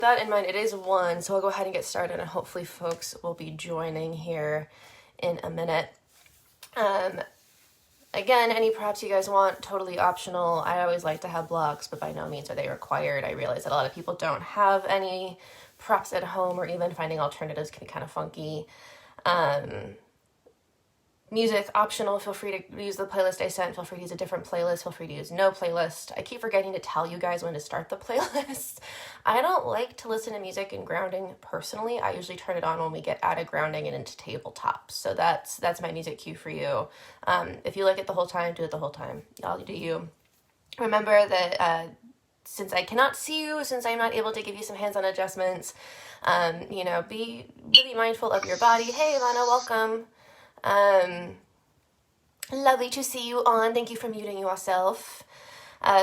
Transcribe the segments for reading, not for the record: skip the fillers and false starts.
That in mind, it is 1, so I'll go ahead and get started, and hopefully folks will be joining here in a minute. Again, any props you guys want, totally optional. I always like to have blocks, but by no means are they required. I realize that a lot of people don't have any props at home, or even finding alternatives can be kind of funky. Music, optional. Feel free to use the playlist I sent. Feel free to use a different playlist. Feel free to use no playlist. I keep forgetting to tell you guys when to start the playlist. I don't like to listen to music in grounding personally. I usually turn it on when we get out of grounding and into tabletop. So that's my music cue for you. If you like it the whole time, do it the whole time. Y'all do you. Remember that since I cannot see you, since I'm not able to give you some hands-on adjustments, be really mindful of your body. Hey, Lana, welcome. Lovely to see you on. Thank you for muting yourself.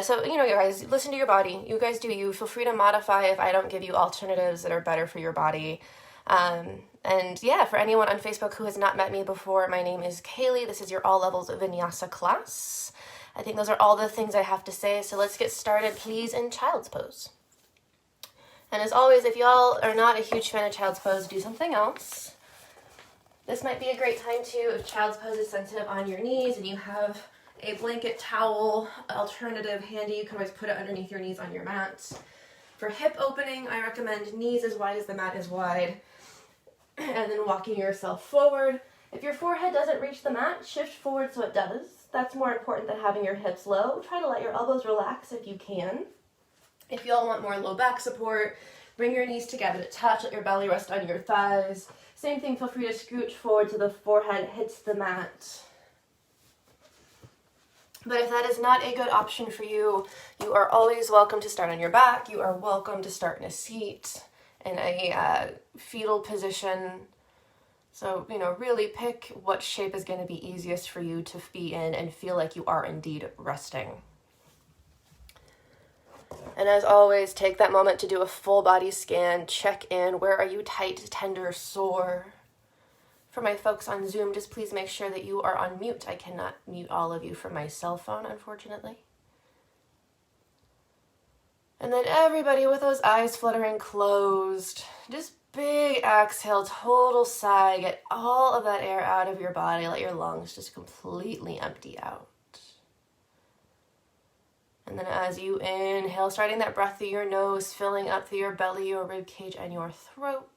So, you guys, listen to your body. You guys do you. Feel free to modify if I don't give you alternatives that are better for your body. And yeah, for anyone on Facebook who has not met me before, my name is Kayleigh. This is your All Levels Vinyasa class. I think those are all the things I have to say. So let's get started, please, in Child's Pose. And as always, if y'all are not a huge fan of Child's Pose, do something else. This might be a great time too if Child's Pose is sensitive on your knees and you have a blanket towel alternative handy. You can always put it underneath your knees on your mat. For hip opening, I recommend knees as wide as the mat is wide, and then walking yourself forward. If your forehead doesn't reach the mat, shift forward so it does. That's more important than having your hips low. Try to let your elbows relax if you can. If y'all want more low back support, bring your knees together to touch, let your belly rest on your thighs. Same thing, feel free to scooch forward so the forehead hits the mat. But if that is not a good option for you, you are always welcome to start on your back. You are welcome to start in a seat, in a fetal position. So, really pick what shape is going to be easiest for you to be in and feel like you are indeed resting. And as always, take that moment to do a full body scan. Check in. Where are you tight, tender, sore? For my folks on Zoom, just please make sure that you are on mute. I cannot mute all of you from my cell phone, unfortunately. And then everybody with those eyes fluttering closed. Just big exhale, total sigh. Get all of that air out of your body. Let your lungs just completely empty out. And then as you inhale, starting that breath through your nose, filling up through your belly, your rib cage, and your throat.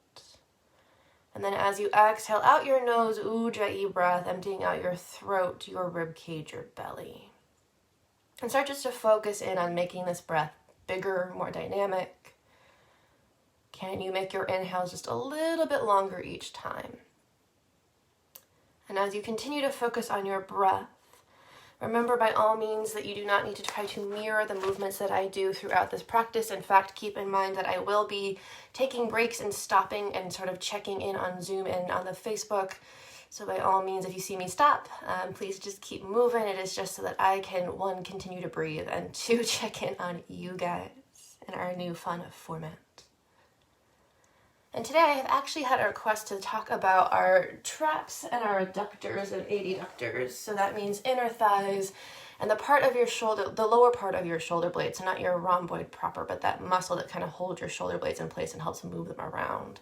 And then as you exhale out your nose, ujjayi breath, emptying out your throat, your rib cage, your belly. And start just to focus in on making this breath bigger, more dynamic. Can you make your inhales just a little bit longer each time? And as you continue to focus on your breath, remember by all means that you do not need to try to mirror the movements that I do throughout this practice. In fact, keep in mind that I will be taking breaks and stopping and sort of checking in on Zoom and on the Facebook. So by all means, if you see me stop, please just keep moving. It is just so that I can, 1, continue to breathe, and 2, check in on you guys in our new fun format. And today I have actually had a request to talk about our traps and our adductors and adductors. So that means inner thighs and the part of your shoulder, the lower part of your shoulder blades. So not your rhomboid proper, but that muscle that kind of holds your shoulder blades in place and helps move them around,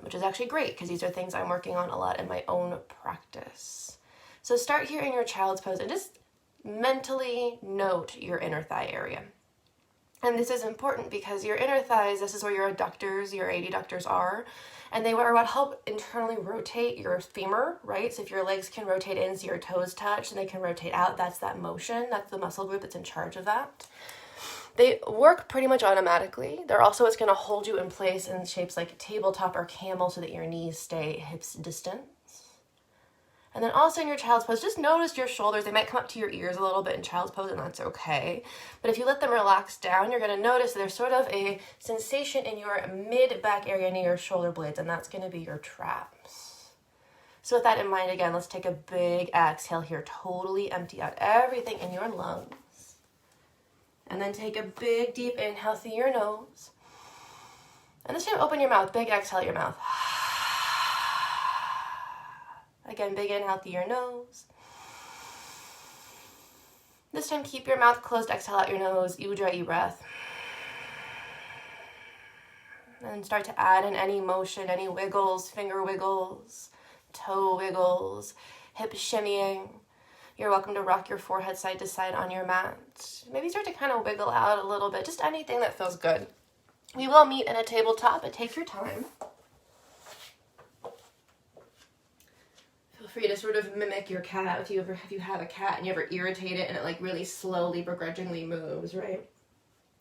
which is actually great because these are things I'm working on a lot in my own practice. So start here in your Child's Pose and just mentally note your inner thigh area. And this is important because your inner thighs, this is where your adductors, your adductors are, and they are what help internally rotate your femur, right? So if your legs can rotate in so your toes touch and they can rotate out, that's that motion. That's the muscle group that's in charge of that. They work pretty much automatically. They're also what's going to hold you in place in shapes like tabletop or camel so that your knees stay hips distant. And then also in your Child's Pose, just notice your shoulders. They might come up to your ears a little bit in Child's Pose, and that's okay. But if you let them relax down, you're going to notice there's sort of a sensation in your mid-back area near your shoulder blades, and that's going to be your traps. So with that in mind, again, let's take a big exhale here. Totally empty out everything in your lungs. And then take a big, deep inhale through your nose. And this time, open your mouth. Big exhale out your mouth. Again, big inhale through your nose. This time, keep your mouth closed. Exhale out your nose. Ujjayi breath. And start to add in any motion, any wiggles, finger wiggles, toe wiggles, hip shimmying. You're welcome to rock your forehead side to side on your mat. Maybe start to kind of wiggle out a little bit, just anything that feels good. We will meet in a tabletop, but take your time. Feel free to sort of mimic your cat if you have a cat and you ever irritate it and it like really slowly, begrudgingly moves, right?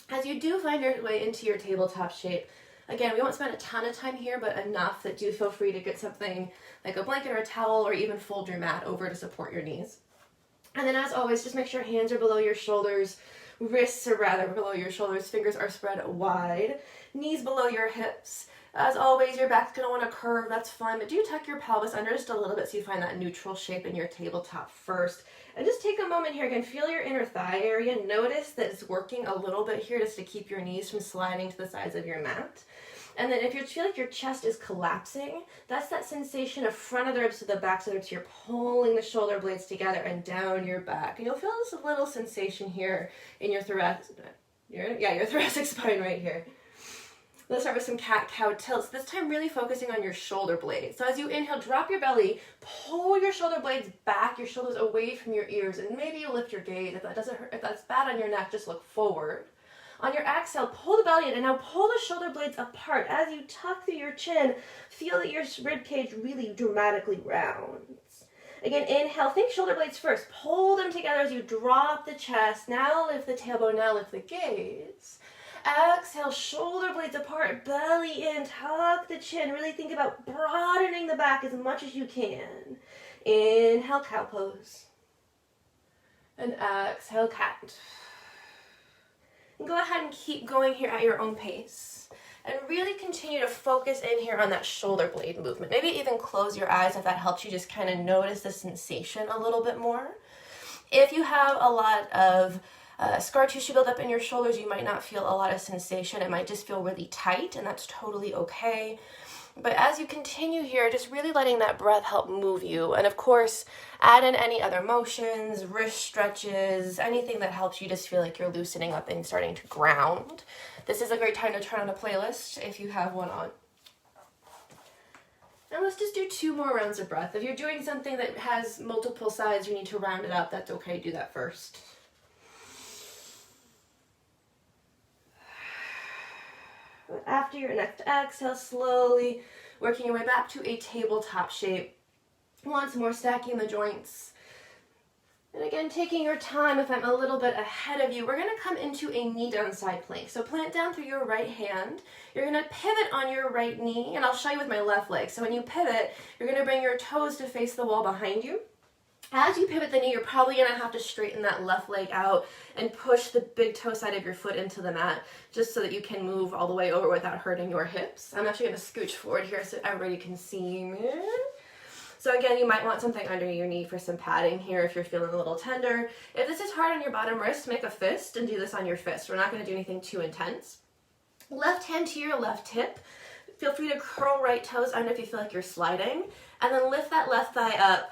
As you do find your way into your tabletop shape, again, we won't spend a ton of time here, but enough that do feel free to get something like a blanket or a towel or even fold your mat over to support your knees. And then as always, just make sure hands are below your shoulders, wrists are rather below your shoulders, fingers are spread wide, knees below your hips. As always, your back's going to want to curve, that's fine, but do tuck your pelvis under just a little bit so you find that neutral shape in your tabletop first. And just take a moment here, again, feel your inner thigh area, notice that it's working a little bit here just to keep your knees from sliding to the sides of your mat. And then if you feel like your chest is collapsing, that's that sensation of front of the ribs to the back of the ribs. You're pulling the shoulder blades together and down your back. And you'll feel this little sensation here in your thoracic spine right here. Let's start with some cat-cow tilts. This time really focusing on your shoulder blades. So as you inhale, drop your belly, pull your shoulder blades back, your shoulders away from your ears, and maybe you lift your gaze. If that doesn't hurt, if that's bad on your neck, just look forward. On your exhale, pull the belly in, and now pull the shoulder blades apart. As you tuck through your chin, feel that your rib cage really dramatically rounds. Again, inhale, think shoulder blades first. Pull them together as you drop the chest. Now lift the tailbone, now lift the gaze. Exhale, shoulder blades apart, belly in, tuck the chin. Really think about broadening the back as much as you can. Inhale, cow pose. And exhale, cat. And go ahead and keep going here at your own pace. And really continue to focus in here on that shoulder blade movement. Maybe even close your eyes if that helps you just kind of notice the sensation a little bit more. If you have a lot of scar tissue buildup in your shoulders, you might not feel a lot of sensation. It might just feel really tight, and that's totally okay. But as you continue here, just really letting that breath help move you. And of course, add in any other motions, wrist stretches, anything that helps you just feel like you're loosening up and starting to ground. This is a great time to turn on a playlist if you have one on. Now let's just do 2 more rounds of breath. If you're doing something that has multiple sides, you need to round it up, that's okay, do that first. After your next exhale, slowly working your way back to a tabletop shape. Once more, stacking the joints. And again, taking your time, if I'm a little bit ahead of you, we're going to come into a knee down side plank. So plant down through your right hand. You're going to pivot on your right knee, and I'll show you with my left leg. So when you pivot, you're going to bring your toes to face the wall behind you. As you pivot the knee, you're probably going to have to straighten that left leg out and push the big toe side of your foot into the mat just so that you can move all the way over without hurting your hips. I'm actually going to scooch forward here so everybody can see me. So again, you might want something under your knee for some padding here if you're feeling a little tender. If this is hard on your bottom wrist, make a fist and do this on your fist. We're not going to do anything too intense. Left hand to your left hip. Feel free to curl right toes under if you feel like you're sliding. And then lift that left thigh up.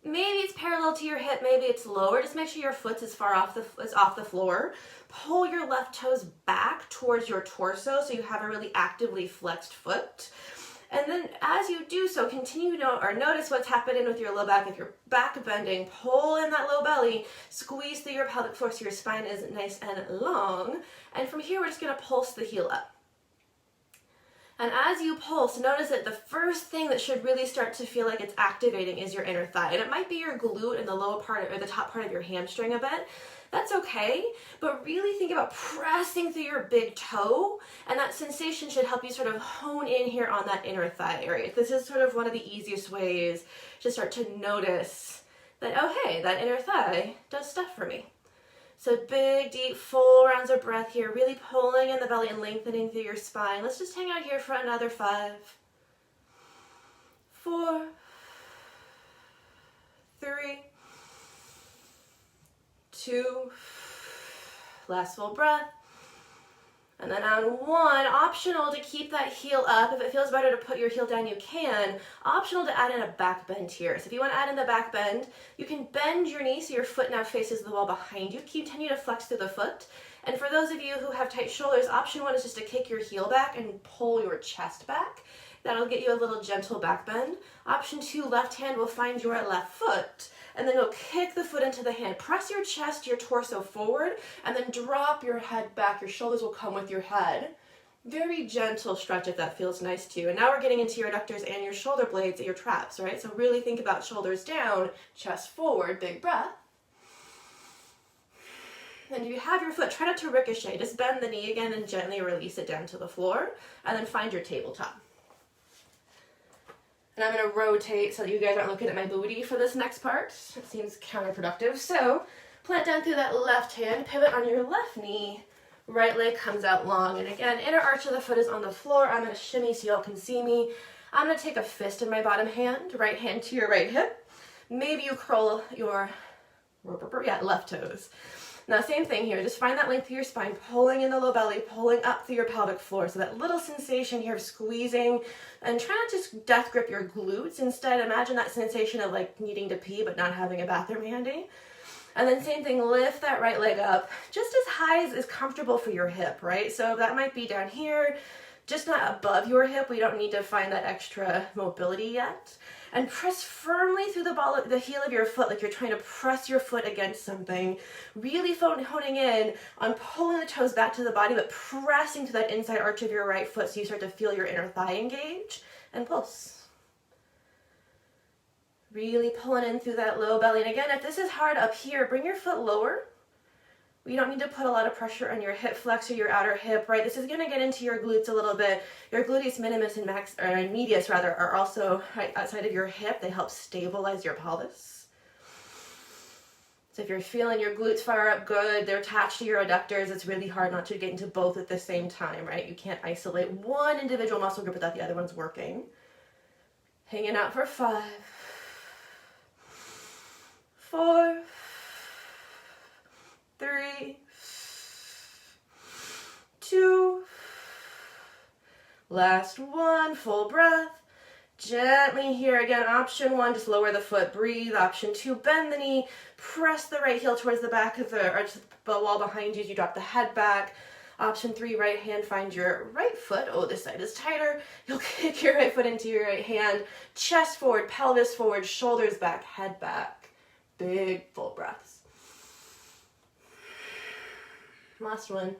Maybe it's parallel to your hip, maybe it's lower. Just make sure your foot's as far off the floor. Pull your left toes back towards your torso so you have a really actively flexed foot. And then as you do so, continue to notice what's happening with your low back. If you're back bending, pull in that low belly, squeeze through your pelvic floor so your spine is nice and long. And from here, we're just going to pulse the heel up. And as you pulse, notice that the first thing that should really start to feel like it's activating is your inner thigh. And it might be your glute and the lower part or the top part of your hamstring a bit. That's okay, but really think about pressing through your big toe, and that sensation should help you sort of hone in here on that inner thigh area. This is sort of one of the easiest ways to start to notice that, oh hey, that inner thigh does stuff for me. So big, deep, full rounds of breath here, really pulling in the belly and lengthening through your spine. Let's just hang out here for another 5, 4, 3, 2, last full breath. And then on 1, optional to keep that heel up. If it feels better to put your heel down, you can. Optional to add in a back bend here. So if you want to add in the back bend, you can bend your knee so your foot now faces the wall behind you. Continue to flex through the foot. And for those of you who have tight shoulders, option 1 is just to kick your heel back and pull your chest back. That'll get you a little gentle back bend. Option 2, left hand will find your left foot, and then you'll kick the foot into the hand. Press your chest, your torso forward, and then drop your head back. Your shoulders will come with your head. Very gentle stretch if that feels nice to you. And now we're getting into your adductors and your shoulder blades at your traps, right? So really think about shoulders down, chest forward, big breath. And if you have your foot, try not to ricochet. Just bend the knee again and gently release it down to the floor. And then find your tabletop. And I'm going to rotate so that you guys aren't looking at my booty for this next part. It seems counterproductive. So plant down through that left hand, pivot on your left knee. Right leg comes out long. And again, inner arch of the foot is on the floor. I'm going to shimmy so y'all can see me. I'm going to take a fist in my bottom hand, right hand to your right hip. Maybe you curl your left toes. Now, same thing here. Just find that length of your spine, pulling in the low belly, pulling up through your pelvic floor. So that little sensation here of squeezing, and try not to just death grip your glutes. Instead, imagine that sensation of like needing to pee but not having a bathroom handy. And then same thing, lift that right leg up just as high as is comfortable for your hip, right? So that might be down here, just not above your hip. We don't need to find that extra mobility yet. And press firmly through the heel of your foot like you're trying to press your foot against something. Really honing in on pulling the toes back to the body, but pressing to that inside arch of your right foot so you start to feel your inner thigh engage. And pulse. Really pulling in through that low belly. And again, if this is hard up here, bring your foot lower. You don't need to put a lot of pressure on your hip flexor, your outer hip, right? This is going to get into your glutes a little bit. Your gluteus minimus and medius are also right outside of your hip. They help stabilize your pelvis. So if you're feeling your glutes fire up good, they're attached to your adductors, it's really hard not to get into both at the same time, right? You can't isolate one individual muscle group without the other one's working. Hanging out for 5, 4, 3, 2, last one, full breath. Gently here again, option 1, just lower the foot, breathe. Option 2, bend the knee, press the right heel towards the back of the wall behind you as you drop the head back. Option 3, right hand, find your right foot. Oh, this side is tighter. You'll kick your right foot into your right hand, chest forward, pelvis forward, shoulders back, head back. Big full breaths. Last one.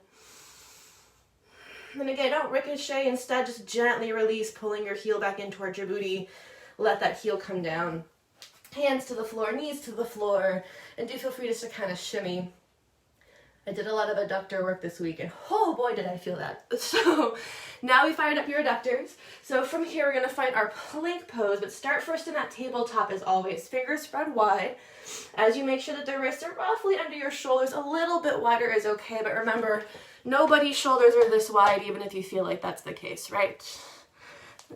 And again, don't ricochet. Instead, just gently release, pulling your heel back in towards your booty. Let that heel come down. Hands to the floor, knees to the floor. And do feel free just to kind of shimmy. I did a lot of adductor work this week, and oh boy, did I feel that. So now we fired up your adductors. So from here, we're going to find our plank pose, but start first in that tabletop as always. Fingers spread wide. As you make sure that the wrists are roughly under your shoulders, a little bit wider is okay, but remember, nobody's shoulders are this wide, even if you feel like that's the case, right?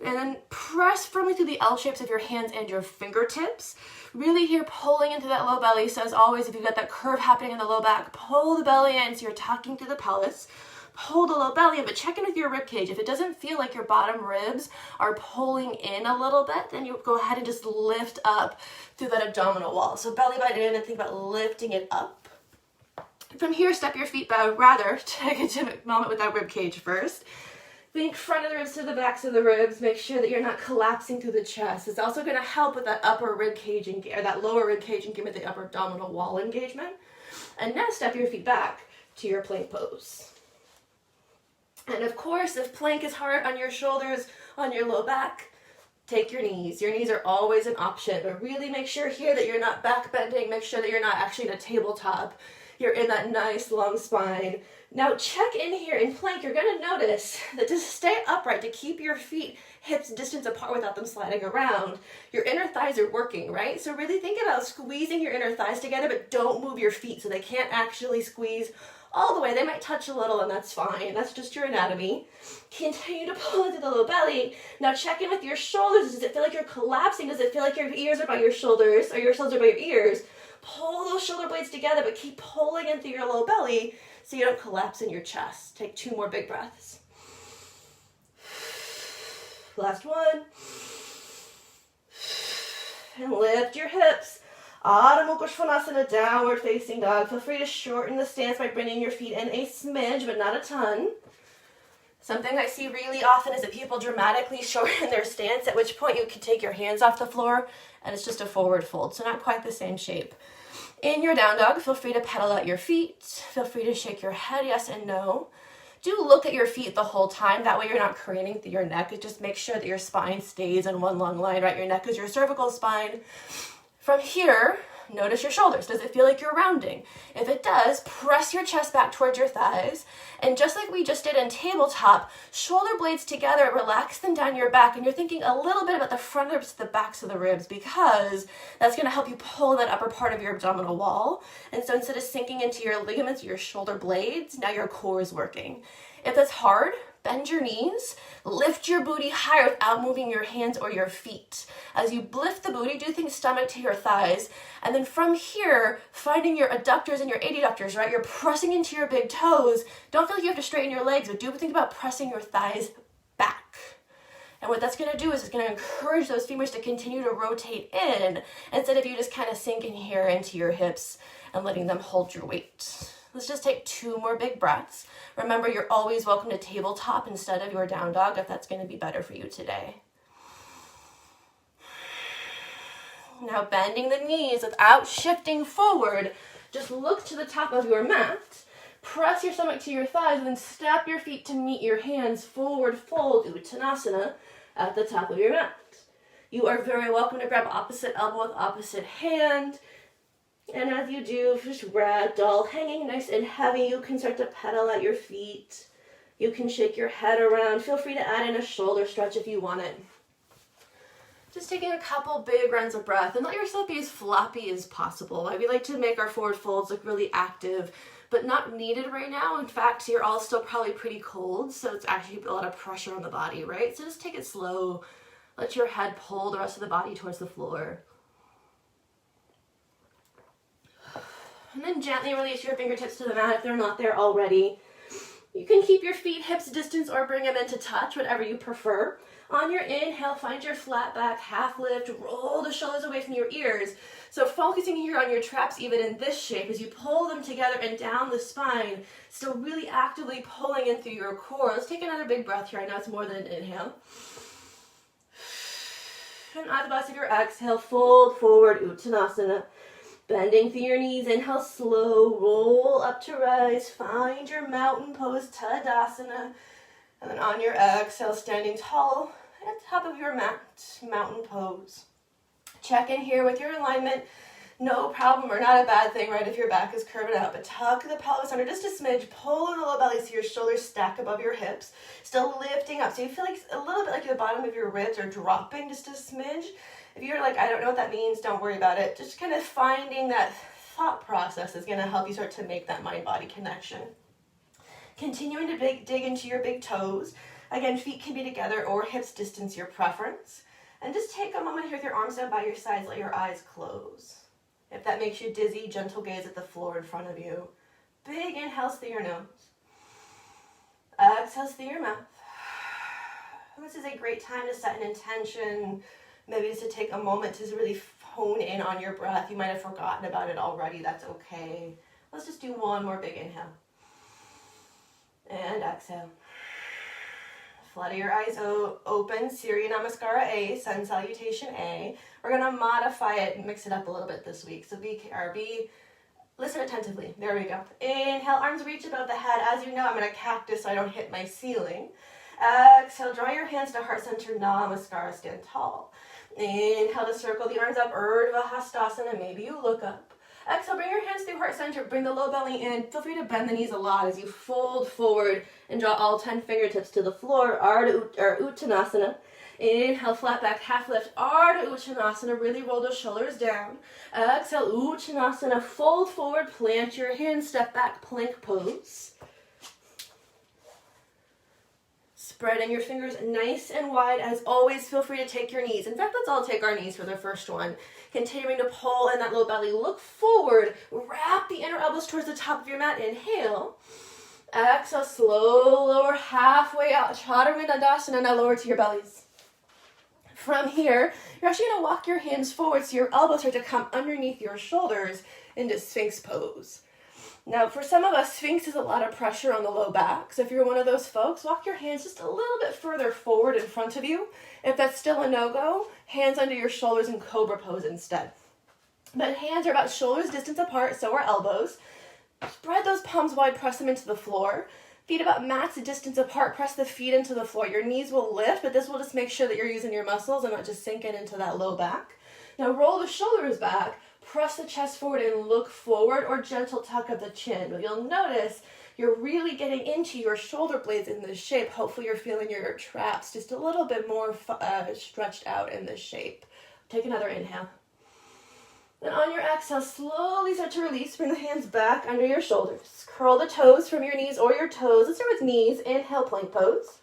And then press firmly through the L shapes of your hands and your fingertips. Really here pulling into that low belly. So as always, if you've got that curve happening in the low back, pull the belly in so you're tucking through the pelvis. Pull the low belly in, but check in with your rib cage. If it doesn't feel like your bottom ribs are pulling in a little bit, then you go ahead and just lift up through that abdominal wall. So belly button in and think about lifting it up. From here, step your feet back. Rather, take a moment with that rib cage first. Think front of the ribs to the backs of the ribs. Make sure that you're not collapsing through the chest. It's also going to help with that upper rib cage or that lower rib cage engagement, the upper abdominal wall engagement. And now step your feet back to your plank pose. And of course, if plank is hard on your shoulders, on your low back, take your knees. Your knees are always an option, but really make sure here that you're not back bending. Make sure that you're not actually in a tabletop. You're in that nice long spine. Now check in here in plank. You're going to notice that to stay upright, to keep your feet hips distance apart without them sliding around, your inner thighs are working, right? So really think about squeezing your inner thighs together, but don't move your feet so they can't actually squeeze all the way. They might touch a little, and that's fine. That's just your anatomy. Continue to pull into the low belly. Now check in with your shoulders. Does it feel like you're collapsing? Does it feel like your ears are by your shoulders, or your shoulders are by your ears? Pull those shoulder blades together, but keep pulling in through your low belly so you don't collapse in your chest. Take 2 more big breaths. Last one. And lift your hips. Adho Mukha Svanasana, downward facing dog. Feel free to shorten the stance by bringing your feet in a smidge, but not a ton. Something I see really often is that people dramatically shorten their stance, at which point you can take your hands off the floor and it's just a forward fold, so not quite the same shape. In your down dog, feel free to pedal out your feet. Feel free to shake your head yes and no. Do look at your feet the whole time. That way you're not craning through your neck. It just makes sure that your spine stays in one long line, right? Your neck is your cervical spine. From here, notice your shoulders. Does it feel like you're rounding? If it does, press your chest back towards your thighs. And just like we just did in tabletop, shoulder blades together, relax them down your back. And you're thinking a little bit about the front ribs to the backs of the ribs, because that's going to help you pull that upper part of your abdominal wall. And so instead of sinking into your ligaments or your shoulder blades, now your core is working. If that's hard, bend your knees, lift your booty higher without moving your hands or your feet. As you lift the booty, do things stomach to your thighs. And then from here, finding your adductors and your adductors, right? You're pressing into your big toes. Don't feel like you have to straighten your legs, but do think about pressing your thighs back. And what that's going to do is it's going to encourage those femurs to continue to rotate in instead of you just kind of sinking here into your hips and letting them hold your weight. Let's just take 2 more big breaths. Remember, you're always welcome to tabletop instead of your down dog if that's going to be better for you today. Now bending the knees without shifting forward, just look to the top of your mat, press your stomach to your thighs, and then step your feet to meet your hands, forward fold, Uttanasana, at the top of your mat. You are very welcome to grab opposite elbow with opposite hand. And as you do, just ragdoll, hanging nice and heavy. You can start to pedal at your feet. You can shake your head around. Feel free to add in a shoulder stretch if you want it. Just taking a couple big runs of breath, and let yourself be as floppy as possible. We like to make our forward folds look really active, but not needed right now. In fact, you're all still probably pretty cold, so it's actually a lot of pressure on the body, right? So just take it slow. Let your head pull the rest of the body towards the floor. And then gently release your fingertips to the mat if they're not there already. You can keep your feet hips distance or bring them into touch, whatever you prefer. On your inhale, find your flat back, half lift, roll the shoulders away from your ears. So focusing here on your traps, even in this shape, as you pull them together and down the spine, still really actively pulling in through your core. Let's take another big breath here. I know it's more than an inhale. And at the bottom of your exhale, fold forward, Uttanasana. Bending through your knees, inhale slow, roll up to rise, find your mountain pose, Tadasana, and then on your exhale, standing tall at the top of your mat, mountain pose. Check in here with your alignment, no problem or not a bad thing, right, if your back is curving out, but tuck the pelvis under just a smidge, pull in the low belly so your shoulders stack above your hips, still lifting up, so you feel like a little bit like the bottom of your ribs are dropping just a smidge. If you're like, I don't know what that means, don't worry about it. Just kind of finding that thought process is going to help you start to make that mind-body connection. Continuing to dig into your big toes. Again, feet can be together or hips distance, your preference. And just take a moment here with your arms down by your sides, let your eyes close. If that makes you dizzy, gentle gaze at the floor in front of you. Big inhales through your nose. Exhales through your mouth. This is a great time to set an intention. Maybe just to take a moment to really hone in on your breath. You might have forgotten about it already. That's okay. Let's just do one more big inhale. And exhale. Flutter your eyes open. Surya Namaskara A, Sun Salutation A. We're going to modify it and mix it up a little bit this week. So listen attentively. There we go. Inhale, arms reach above the head. As you know, I'm in a cactus so I don't hit my ceiling. Exhale, draw your hands to heart center, Namaskara, stand tall. Inhale to circle the arms up, Urdhva Hastasana, maybe you look up. Exhale, bring your hands through heart center, bring the low belly in. Feel free to bend the knees a lot as you fold forward and draw all 10 fingertips to the floor, Uttanasana. Inhale, flat back, half lift, Ardha Uttanasana, really roll those shoulders down. Exhale, Uttanasana, fold forward, plant your hands, step back, plank pose. Spreading your fingers nice and wide. As always, feel free to take your knees. In fact, let's all take our knees for the first one. Continuing to pull in that low belly. Look forward. Wrap the inner elbows towards the top of your mat. Inhale. Exhale, slow lower halfway out. Chaturanga Dandasana. Now lower to your bellies. From here, you're actually going to walk your hands forward so your elbows start to come underneath your shoulders into Sphinx pose. Now, for some of us, Sphinx is a lot of pressure on the low back. So if you're one of those folks, walk your hands just a little bit further forward in front of you. If that's still a no-go, hands under your shoulders in Cobra pose instead. But hands are about shoulders distance apart, so are elbows. Spread those palms wide, press them into the floor. Feet about max distance apart, press the feet into the floor. Your knees will lift, but this will just make sure that you're using your muscles and not just sinking into that low back. Now roll the shoulders back. Press the chest forward and look forward, or gentle tuck of the chin. But you'll notice you're really getting into your shoulder blades in this shape. Hopefully you're feeling your traps just a little bit more stretched out in this shape. Take another inhale. Then on your exhale, slowly start to release. Bring the hands back under your shoulders. Curl the toes from your knees or your toes. Let's start with knees. Inhale, plank pose.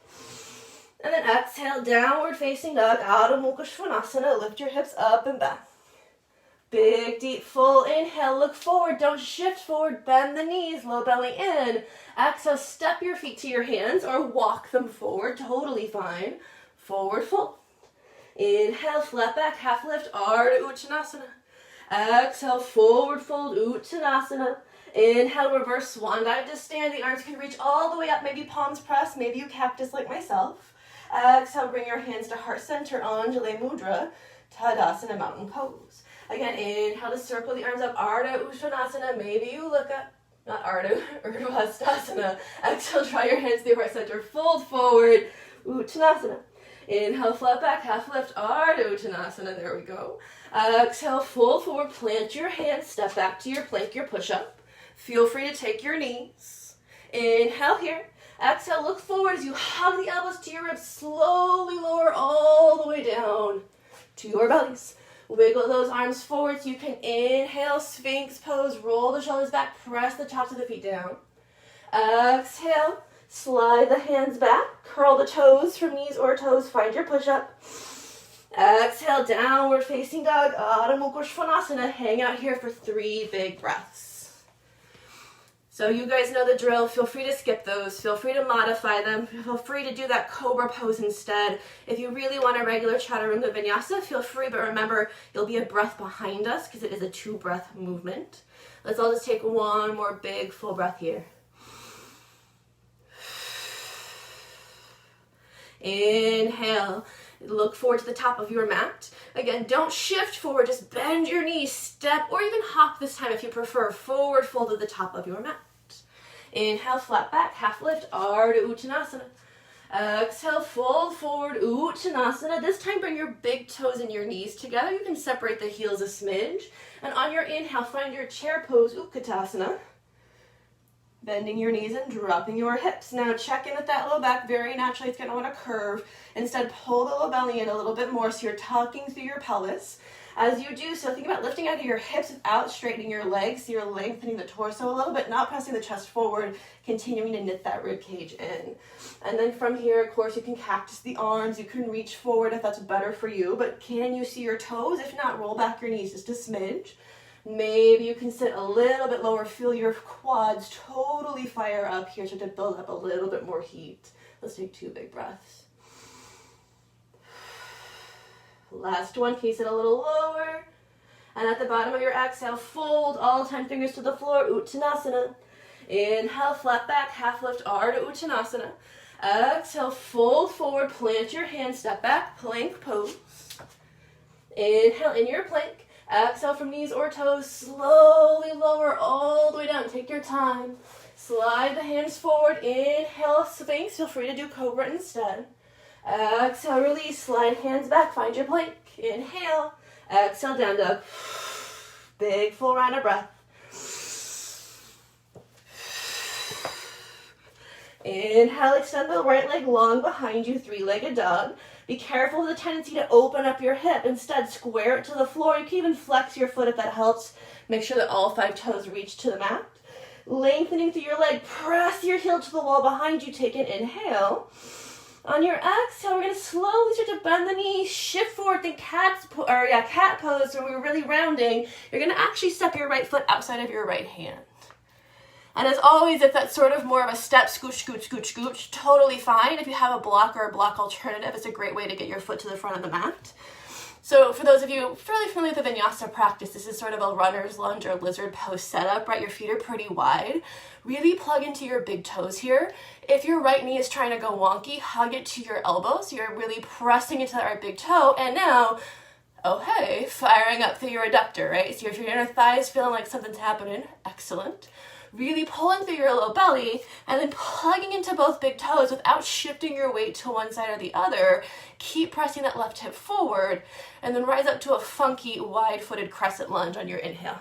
And then exhale, downward facing dog, Adho Mukha Svanasana. Lift your hips up and back. Big, deep, full inhale, look forward, don't shift forward, bend the knees, low belly in. Exhale, step your feet to your hands or walk them forward, totally fine. Forward fold. Inhale, flat back, half lift, Ardha Uttanasana. Exhale, forward fold, Uttanasana. Inhale, reverse swan dive to stand. The arms can reach all the way up, maybe palms pressed, maybe you cactus like myself. Exhale, bring your hands to heart center, Anjali Mudra, Tadasana, mountain pose. Again, inhale to circle the arms up, Ardha Uttanasana. Maybe you look up, not Ardha, Urdhvastasana. Exhale, draw your hands to the heart center, fold forward, Uttanasana. Inhale, flat back, half lift, Ardha Uttanasana. There we go. Exhale, fold forward, plant your hands, step back to your plank, your push-up. Feel free to take your knees. Inhale here. Exhale, look forward as you hug the elbows to your ribs. Slowly lower all the way down to your bellies. Wiggle those arms forward so you can inhale, Sphinx pose, roll the shoulders back, press the tops of the feet down. Exhale, slide the hands back, curl the toes from knees or toes, find your push-up. Exhale, downward facing dog, Adho Mukha Svanasana. Hang out here for 3 big breaths. So you guys know the drill. Feel free to skip those. Feel free to modify them. Feel free to do that Cobra pose instead. If you really want a regular Chaturanga Vinyasa, feel free, but remember, you'll be a breath behind us because it is a 2-breath movement. Let's all just take one more big full breath here. Inhale. Look forward to the top of your mat. Again, don't shift forward, just bend your knees, step, or even hop this time if you prefer. Forward fold to the top of your mat. Inhale, flat back, half lift, Ardha Uttanasana. Exhale, fold forward, Uttanasana. This time bring your big toes and your knees together. You can separate the heels a smidge. And on your inhale, find your chair pose, Utkatasana. Bending your knees and dropping your hips. Now check in with that low back. Very naturally, it's going to want to curve. Instead, pull the low belly in a little bit more so you're tucking through your pelvis. As you do so, think about lifting out of your hips without straightening your legs. So you're lengthening the torso a little bit, not pressing the chest forward, continuing to knit that rib cage in. And then from here, of course, you can cactus the arms. You can reach forward if that's better for you. But can you see your toes? If not, roll back your knees just a smidge. Maybe you can sit a little bit lower, feel your quads totally fire up here, so to build up a little bit more heat. Let's take 2 big breaths. Last one, can you sit a little lower? And at the bottom of your exhale, fold all 10 fingers to the floor, Uttanasana. Inhale, flat back, half lift, Ardha Uttanasana. Exhale, fold forward, plant your hands, step back, plank pose. Inhale in your plank. Exhale from knees or toes, slowly lower all the way down. Take your time. Slide the hands forward. Inhale, Sphinx. Feel free to do Cobra instead. Exhale, release. Slide hands back. Find your plank. Inhale. Exhale, down dog. Big full round of breath. Inhale, extend the right leg long behind you, 3-legged dog. Be careful of the tendency to open up your hip. Instead, square it to the floor. You can even flex your foot if that helps. Make sure that all 5 toes reach to the mat. Lengthening through your leg, press your heel to the wall behind you. Take an inhale. On your exhale, we're going to slowly start to bend the knees, shift forward, think cat pose, so we're really rounding. You're going to actually step your right foot outside of your right hand. And as always, if that's sort of more of a step, scooch, scooch, scooch, scooch, totally fine. If you have a block or a block alternative, it's a great way to get your foot to the front of the mat. So for those of you fairly familiar with the vinyasa practice, this is sort of a runner's lunge or lizard pose setup, right? Your feet are pretty wide. Really plug into your big toes here. If your right knee is trying to go wonky, hug it to your elbow. So you're really pressing into that right big toe. And now, oh hey, firing up through your adductor, right? So if your inner thigh is feeling like something's happening, excellent. Really pulling through your low belly and then plugging into both big toes without shifting your weight to one side or the other. Keep pressing that left hip forward and then rise up to a funky wide-footed crescent lunge on your inhale.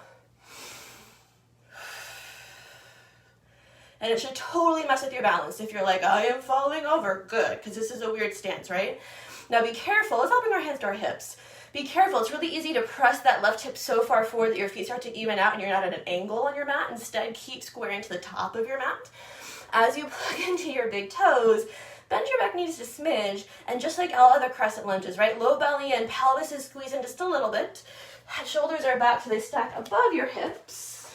And it should totally mess with your balance. If you're like, I am falling over, good, because this is a weird stance, right? Now be careful. Let's all bring our hands to our hips. Be careful, it's really easy to press that left hip so far forward that your feet start to even out and you're not at an angle on your mat. Instead, keep squaring to the top of your mat. As you plug into your big toes, bend your back knee just a smidge, and just like all other crescent lunges, right? Low belly and pelvis is squeezing just a little bit. Shoulders are back so they stack above your hips.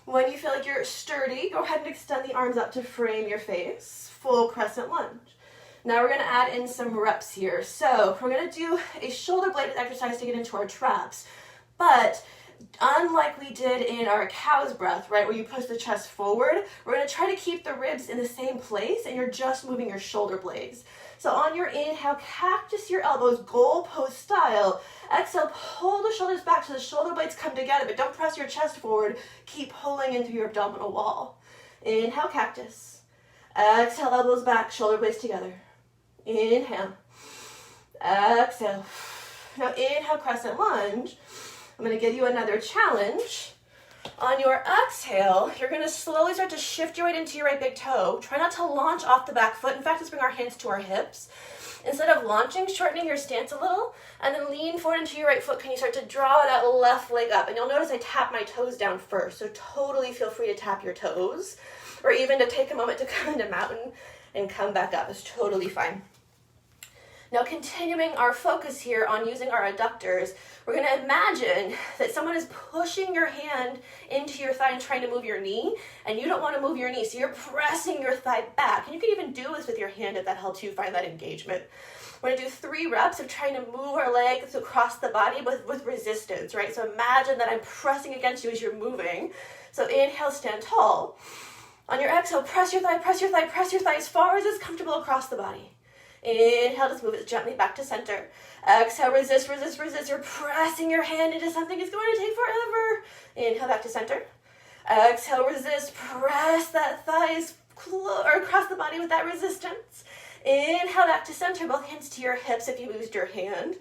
When you feel like you're sturdy, go ahead and extend the arms up to frame your face. Full crescent lunge. Now we're going to add in some reps here. So we're going to do a shoulder blade exercise to get into our traps. But unlike we did in our cow's breath, right, where you push the chest forward, we're going to try to keep the ribs in the same place and you're just moving your shoulder blades. So on your inhale, cactus your elbows, goalpost style. Exhale, pull the shoulders back so the shoulder blades come together, but don't press your chest forward. Keep pulling into your abdominal wall. Inhale, cactus. Exhale, elbows back, shoulder blades together. Inhale, exhale. Now inhale, crescent lunge. I'm going to give you another challenge. On your exhale, you're going to slowly start to shift your weight into your right big toe. Try not to launch off the back foot. In fact, let's bring our hands to our hips. Instead of launching, shortening your stance a little, and then lean forward into your right foot. Can you start to draw that left leg up? And you'll notice I tap my toes down first, so totally feel free to tap your toes, or even to take a moment to come into mountain and come back up. It's totally fine. Now continuing our focus here on using our adductors, we're going to imagine that someone is pushing your hand into your thigh and trying to move your knee, and you don't want to move your knee, so you're pressing your thigh back. And you can even do this with your hand if that helps you find that engagement. We're going to do 3 reps of trying to move our legs across the body with resistance, right? So imagine that I'm pressing against you as you're moving. So inhale, stand tall. On your exhale, press your thigh, press your thigh, press your thigh as far as is comfortable across the body. Inhale, just move it gently back to center. Exhale, resist, resist, resist. You're pressing your hand into something. It's going to take forever. Inhale, back to center. Exhale, resist. Press that thighs across the body with that resistance. Inhale, back to center. Both hands to your hips if you used your hand.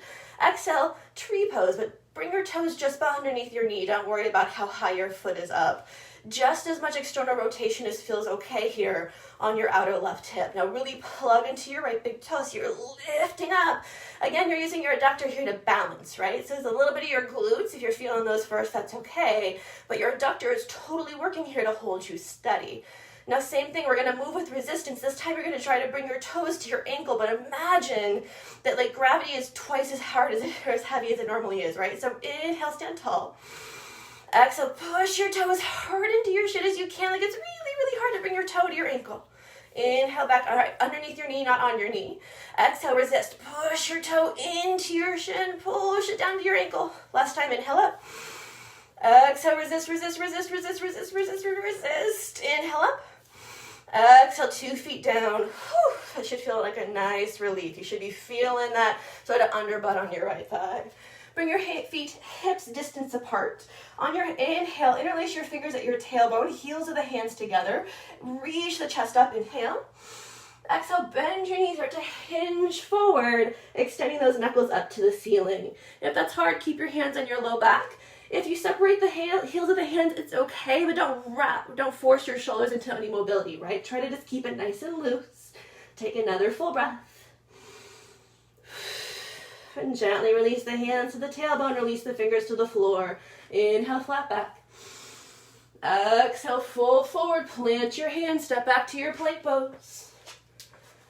Exhale, tree pose, but bring your toes just underneath your knee. Don't worry about how high your foot is up. Just as much external rotation as feels okay here on your outer left hip. Now really plug into your right big toe so you're lifting up. Again, you're using your adductor here to balance, right? So there's a little bit of your glutes. If you're feeling those first, that's okay. But your adductor is totally working here to hold you steady. Now same thing, we're going to move with resistance. This time you're going to try to bring your toes to your ankle, but imagine that like gravity is twice as hard as or as heavy as it normally is, right? So inhale, stand tall. Exhale, push your toes hard into your shin as you can. Like it's really, really hard to bring your toe to your ankle. Inhale back, all right, underneath your knee, not on your knee. Exhale, resist. Push your toe into your shin. Push it down to your ankle. Last time, inhale up. Exhale, resist, resist, resist, resist, resist, resist, resist. Inhale up. Exhale, 2 feet down. Whew, that should feel like a nice relief. You should be feeling that sort of underbutt on your right thigh. Bring your feet hips distance apart. On your inhale, interlace your fingers at your tailbone, heels of the hands together. Reach the chest up, inhale. Exhale, bend your knees, start to hinge forward, extending those knuckles up to the ceiling. If that's hard, keep your hands on your low back. If you separate the heels of the hands, it's okay, but don't force your shoulders into any mobility, right? Try to just keep it nice and loose. Take another full breath. And gently release the hands to the tailbone, release the fingers to the floor. Inhale, flat back. Exhale, full forward, plant your hands, step back to your plank pose.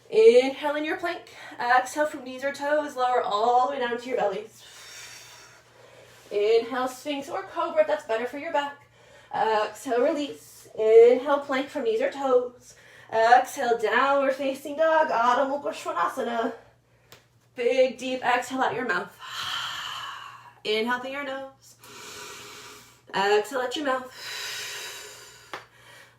Inhale in your plank. Exhale from knees or toes, lower all the way down to your bellies. Inhale, Sphinx or Cobra, if that's better for your back. Exhale, release. Inhale, plank from knees or toes. Exhale, downward facing dog, Adho Mukha Svanasana. Big, deep exhale out your mouth. Inhale through your nose. Exhale out your mouth.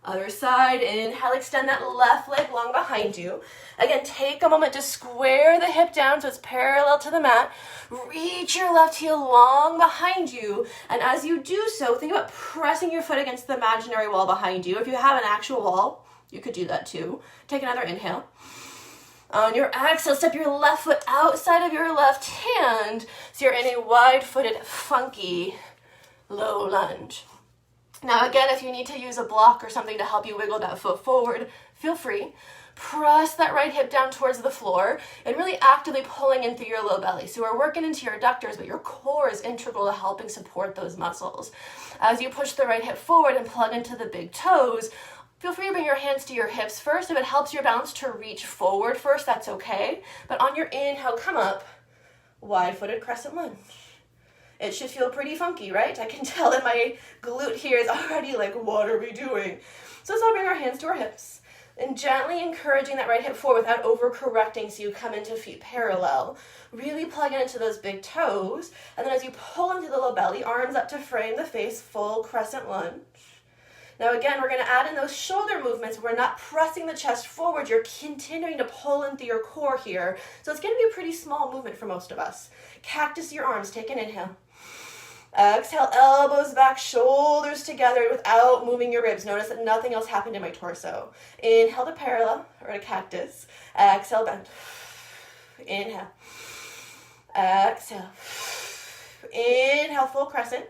Other side, inhale, extend that left leg long behind you. Again, take a moment to square the hip down so it's parallel to the mat. Reach your left heel long behind you. And as you do so, think about pressing your foot against the imaginary wall behind you. If you have an actual wall, you could do that too. Take another inhale. On your exhale, step your left foot outside of your left hand so you're in a wide-footed, funky, low lunge. Now again, if you need to use a block or something to help you wiggle that foot forward, feel free. Press that right hip down towards the floor and really actively pulling in through your low belly. So we're working into your adductors, but your core is integral to helping support those muscles. As you push the right hip forward and plug into the big toes, feel free to bring your hands to your hips first. If it helps your balance to reach forward first, that's okay. But on your inhale, come up, wide-footed crescent lunge. It should feel pretty funky, right? I can tell that my glute here is already like, what are we doing? So let's all bring our hands to our hips and gently encouraging that right hip forward without overcorrecting so you come into feet parallel. Really plug in into those big toes. And then as you pull into the low belly, arms up to frame the face, full crescent lunge. Now again, we're going to add in those shoulder movements. We're not pressing the chest forward. You're continuing to pull into your core here. So it's going to be a pretty small movement for most of us. Cactus your arms. Take an inhale. Exhale, elbows back, shoulders together without moving your ribs. Notice that nothing else happened in my torso. Inhale to parallel, or to cactus. Exhale, bend. Inhale. Exhale. Inhale, full crescent.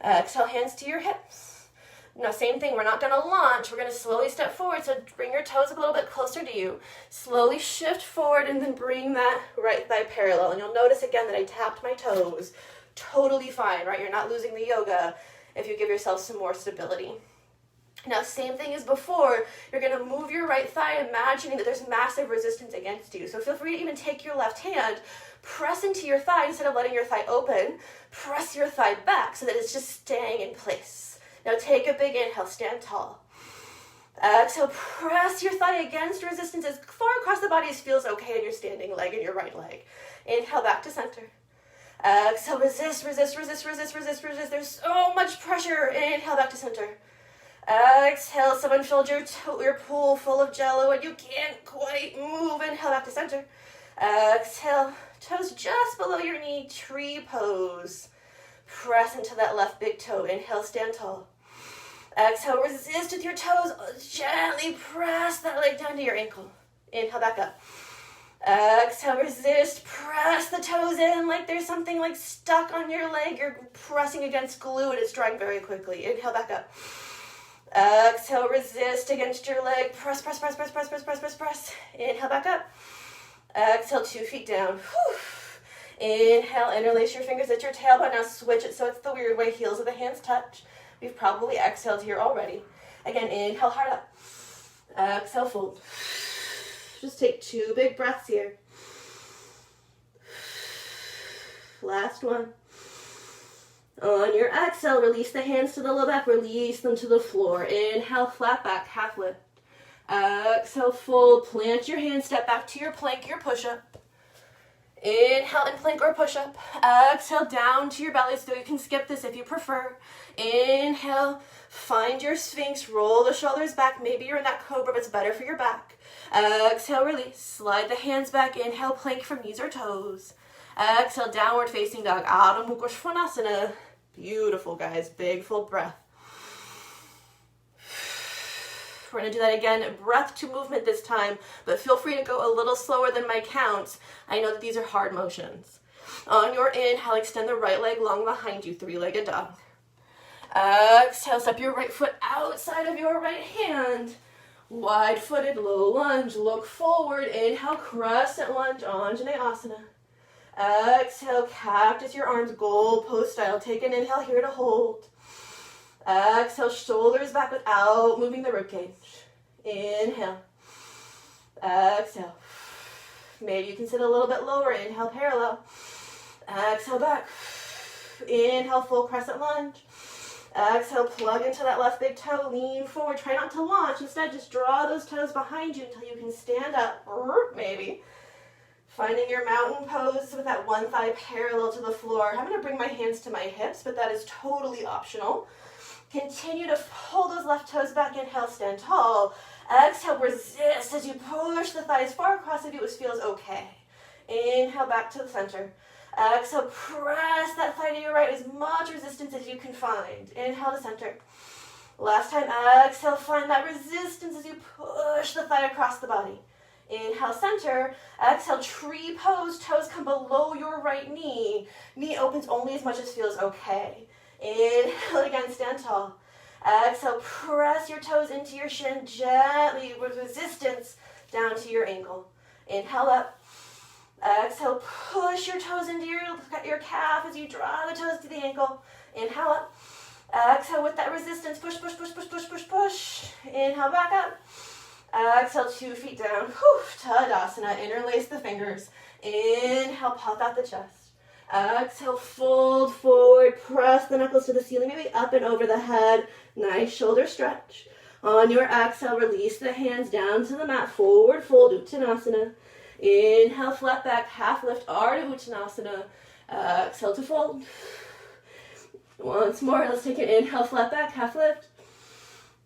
Exhale, hands to your hips. Now, same thing, we're not going to launch. We're going to slowly step forward, so bring your toes a little bit closer to you. Slowly shift forward and then bring that right thigh parallel. And you'll notice again that I tapped my toes. Totally fine, right? You're not losing the yoga if you give yourself some more stability. Now, same thing as before, you're going to move your right thigh, imagining that there's massive resistance against you. So feel free to even take your left hand, press into your thigh instead of letting your thigh open, press your thigh back so that it's just staying in place. Now take a big inhale, stand tall. Exhale, press your thigh against resistance as far across the body as feels okay in your standing leg and your right leg. Inhale, back to center. Exhale, resist, resist, resist, resist, resist, resist. There's so much pressure. Inhale, back to center. Exhale, someone filled your pool full of jello and you can't quite move. Inhale, back to center. Exhale, toes just below your knee, tree pose. Press into that left big toe. Inhale, stand tall. Exhale, resist with your toes. Gently press that leg down to your ankle. Inhale, back up. Exhale, resist, press the toes in like there's something like stuck on your leg. You're pressing against glue and it's drying very quickly. Inhale, back up. Exhale, resist against your leg. Press, press, press, press, press, press, press, press, press. Inhale, back up. Exhale, 2 feet down. Inhale, interlace your fingers at your tailbone. Now switch it so it's the weird way heels of the hands touch. We've probably exhaled here already. Again, inhale, hard up. Exhale, fold. Just take 2 big breaths here. Last one. On your exhale, release the hands to the low back, release them to the floor. Inhale, flat back, half lift. Exhale, fold, plant your hands, step back to your plank, your push-up. Inhale and plank or push-up. Exhale, down to your belly, so you can skip this if you prefer. Inhale, find your sphinx, roll the shoulders back. Maybe you're in that cobra, but it's better for your back. Exhale, release. Slide the hands back. Inhale, plank from knees or toes. Exhale, downward facing dog. Adho Mukha Svanasana. Beautiful, guys. Big, full breath. We're going to do that again. Breath to movement this time, but feel free to go a little slower than my counts. I know that these are hard motions. On your inhale, extend the right leg long behind you, 3-legged dog. Exhale, step your right foot outside of your right hand. Wide-footed, low lunge. Look forward. Inhale, crescent lunge, Anjaneyasana. Exhale, cactus your arms, goal post style. Take an inhale here to hold. Exhale, shoulders back without moving the ribcage. Inhale. Exhale. Maybe you can sit a little bit lower. Inhale, parallel. Exhale, back. Inhale, full crescent lunge. Exhale, plug into that left big toe, lean forward. Try not to launch. Instead, just draw those toes behind you until you can stand up, maybe. Finding your mountain pose with that one thigh parallel to the floor. I'm going to bring my hands to my hips, but that is totally optional. Continue to pull those left toes back. Inhale, stand tall. Exhale, resist as you push the thighs far across if it feels okay. Inhale, back to the center. Exhale, press that thigh to your right, as much resistance as you can find. Inhale to center. Last time, exhale, find that resistance as you push the thigh across the body. Inhale, center. Exhale, tree pose. Toes come below your right knee. Knee opens only as much as feels okay. Inhale again, stand tall. Exhale, press your toes into your shin gently with resistance down to your ankle. Inhale up. Exhale, push your toes into your calf as you draw the toes to the ankle. Inhale up. Exhale with that resistance. Push, push, push, push, push, push, push. Inhale, back up. Exhale, 2 feet down. Whew, Tadasana. Interlace the fingers. Inhale, pop out the chest. Exhale, fold forward. Press the knuckles to the ceiling, maybe up and over the head. Nice shoulder stretch. On your exhale, release the hands down to the mat. Forward fold, Uttanasana. Inhale, flat back, half lift, Ardha Uttanasana. Exhale to fold. Once more, let's take an inhale, flat back, half lift.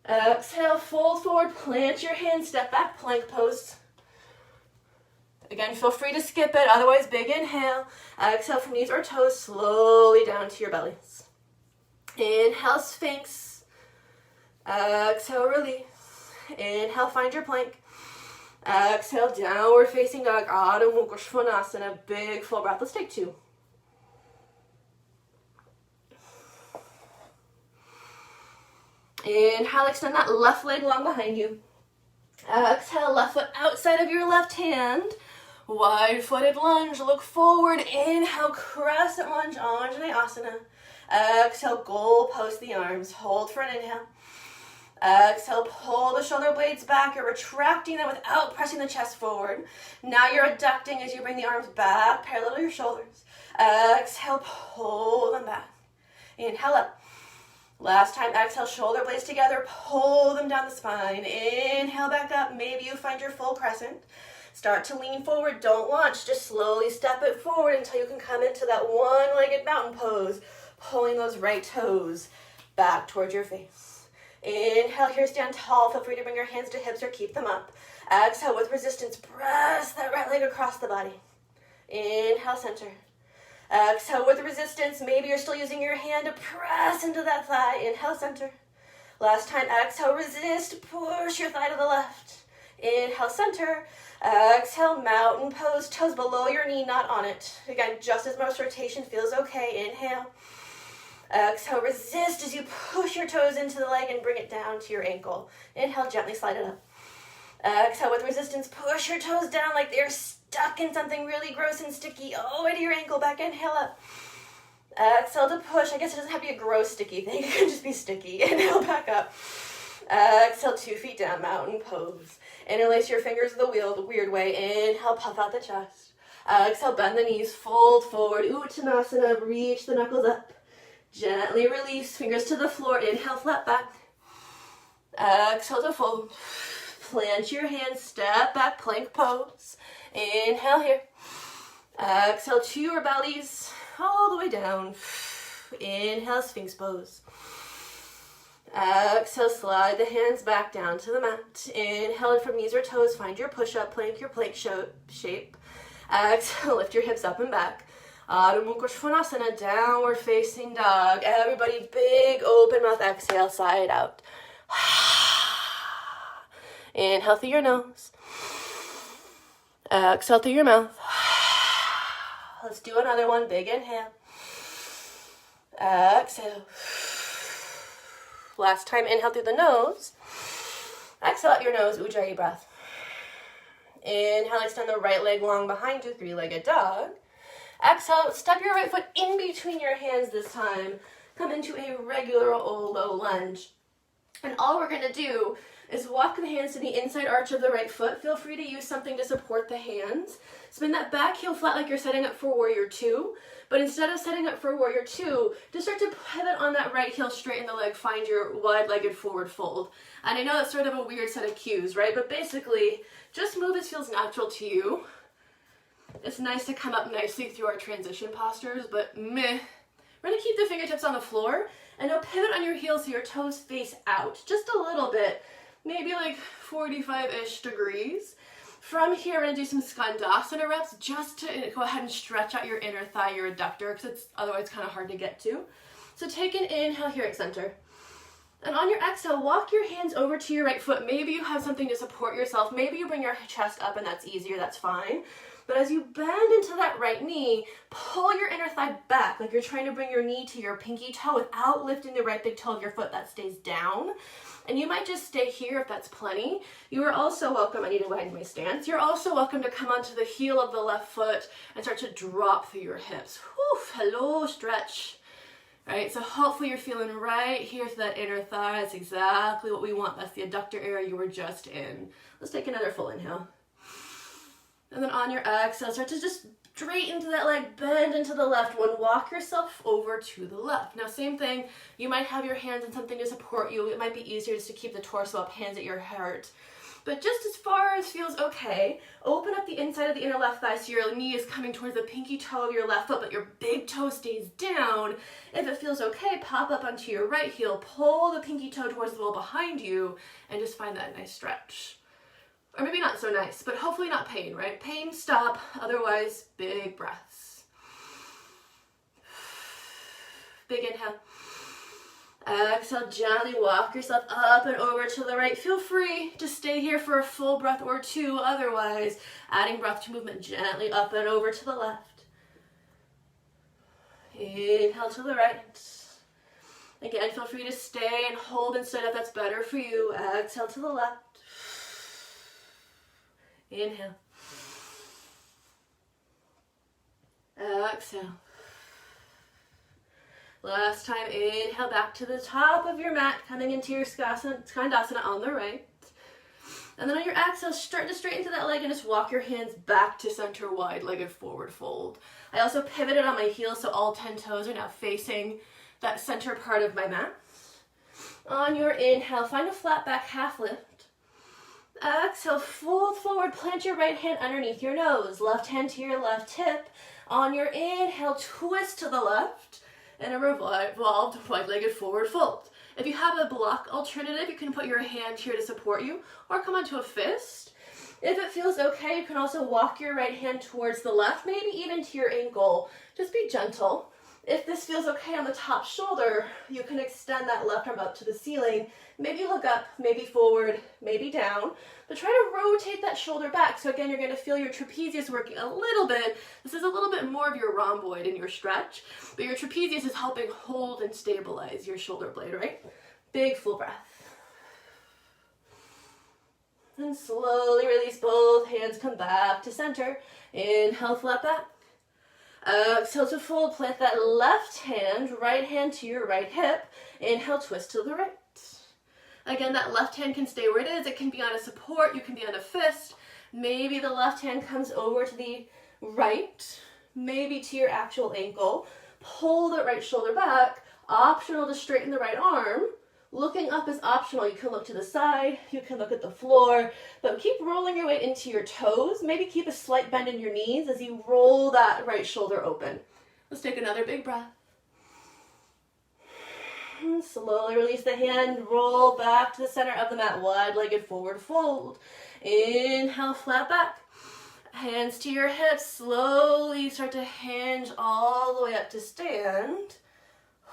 Exhale, fold forward, plant your hands, step back, plank pose. Again, feel free to skip it, otherwise big inhale. Exhale from knees or toes, slowly down to your bellies. Inhale, Sphinx. Exhale, release. Inhale, find your plank. Exhale, downward facing dog, Adho Mukha Svanasana, big full breath. Let's take 2. Inhale, extend that left leg long behind you. Exhale, left foot outside of your left hand. Wide-footed lunge, look forward. Inhale, crescent lunge, Anjaneyasana. Exhale, goal post the arms. Hold for an inhale. Exhale, pull the shoulder blades back. You're retracting them without pressing the chest forward. Now you're adducting as you bring the arms back, parallel to your shoulders. Exhale, pull them back. Inhale up. Last time, exhale, shoulder blades together, pull them down the spine. Inhale, back up. Maybe you find your full crescent. Start to lean forward. Don't launch. Just slowly step it forward until you can come into that one-legged mountain pose, pulling those right toes back towards your face. Inhale, here, stand tall. Feel free to bring your hands to hips or keep them up. Exhale, with resistance, press that right leg across the body. Inhale, center. Exhale, with resistance, maybe you're still using your hand to press into that thigh. Inhale, center. Last time, exhale, resist, push your thigh to the left. Inhale, center. Exhale, mountain pose, toes below your knee, not on it. Again, just as much rotation feels okay. Inhale. Exhale, resist as you push your toes into the leg and bring it down to your ankle. Inhale, gently slide it up. Exhale, with resistance, push your toes down like they're stuck in something really gross and sticky all the way to your ankle. Back, inhale up. Exhale to push. I guess it doesn't have to be a gross sticky thing. It can just be sticky. Inhale, back up. Exhale, 2 feet down, mountain pose. Interlace your fingers the weird way. Inhale, puff out the chest. Exhale, bend the knees, fold forward. Uttanasana, reach the knuckles up. Gently release, fingers to the floor. Inhale, flat back. Exhale to fold. Plant your hands, step back, plank pose. Inhale here. Exhale to your bellies, all the way down. Inhale, Sphinx pose. Exhale, slide the hands back down to the mat. Inhale from knees or toes, find your push-up plank, your plank shape. Exhale, lift your hips up and back. Adho Mukha Svanasana, downward facing dog. Everybody, big open mouth, exhale, side out. Inhale through your nose. Exhale through your mouth. Let's do another one, big inhale. Exhale. Last time, inhale through the nose. Exhale out your nose, Ujjayi breath. Inhale, extend the right leg long behind you, 3-legged dog. Exhale, step your right foot in between your hands this time. Come into a regular old low lunge. And all we're going to do is walk the hands to the inside arch of the right foot. Feel free to use something to support the hands. Spin that back heel flat like you're setting up for warrior two. But instead of setting up for warrior two, just start to pivot on that right heel, straighten the leg, find your wide-legged forward fold. And I know that's sort of a weird set of cues, right? But basically, just move as feels natural to you. It's nice to come up nicely through our transition postures, but meh. We're gonna keep the fingertips on the floor, and now pivot on your heels so your toes face out, just a little bit, maybe like 45-ish degrees. From here, we're gonna do some skandasana reps just to go ahead and stretch out your inner thigh, your adductor, because it's otherwise kind of hard to get to. So take an inhale here at center. And on your exhale, walk your hands over to your right foot. Maybe you have something to support yourself. Maybe you bring your chest up and that's easier, that's fine. But as you bend into that right knee, pull your inner thigh back like you're trying to bring your knee to your pinky toe without lifting the right big toe of your foot. That stays down. And you might just stay here if that's plenty. You are also welcome, I need to widen my stance. You're also welcome to come onto the heel of the left foot and start to drop through your hips. Whew, hello, stretch. All right, so hopefully you're feeling right here to that inner thigh. That's exactly what we want. That's the adductor area you were just in. Let's take another full inhale. And then on your exhale, start to just straighten into that leg, bend into the left one, walk yourself over to the left. Now, same thing, you might have your hands in something to support you. It might be easier just to keep the torso up, hands at your heart. But just as far as feels okay, open up the inside of the inner left thigh so your knee is coming towards the pinky toe of your left foot, but your big toe stays down. If it feels okay, pop up onto your right heel, pull the pinky toe towards the wall behind you, and just find that nice stretch. Or maybe not so nice, but hopefully not pain, right? Pain, stop. Otherwise, big breaths. Big inhale. Exhale, gently walk yourself up and over to the right. Feel free to stay here for a full breath or two. Otherwise, adding breath to movement gently up and over to the left. Inhale to the right. Again, feel free to stay and hold instead if that's better for you. Exhale to the left. Inhale. Exhale. Last time, inhale back to the top of your mat, coming into your skandasana on the right. And then on your exhale, start to straighten to that leg and just walk your hands back to center, wide-legged forward fold. I also pivoted on my heels, so all 10 toes are now facing that center part of my mat. On your inhale, find a flat back half lift. Exhale, fold forward, plant your right hand underneath your nose, left hand to your left hip. On your inhale, twist to the left, and a revolved wide-legged forward fold. If you have a block alternative, you can put your hand here to support you, or come onto a fist. If it feels okay, you can also walk your right hand towards the left, maybe even to your ankle. Just be gentle. If this feels okay on the top shoulder, you can extend that left arm up to the ceiling. Maybe look up, maybe forward, maybe down, but try to rotate that shoulder back. So again, you're going to feel your trapezius working a little bit. This is a little bit more of your rhomboid in your stretch, but your trapezius is helping hold and stabilize your shoulder blade, right? Big full breath. And slowly release both hands, come back to center. Inhale, flat back. Exhale to fold, plant that left hand, right hand to your right hip. Inhale, twist to the right. Again, that left hand can stay where it is. It can be on a support, you can be on a fist. Maybe the left hand comes over to the right, maybe to your actual ankle. Pull the right shoulder back. Optional to straighten the right arm. Looking up is optional. You can look to the side, you can look at the floor, but keep rolling your way into your toes. Maybe keep a slight bend in your knees as you roll that right shoulder open. Let's take another big breath. And slowly release the hand, roll back to the center of the mat, wide-legged forward fold. Inhale, flat back. Hands to your hips, slowly start to hinge all the way up to stand.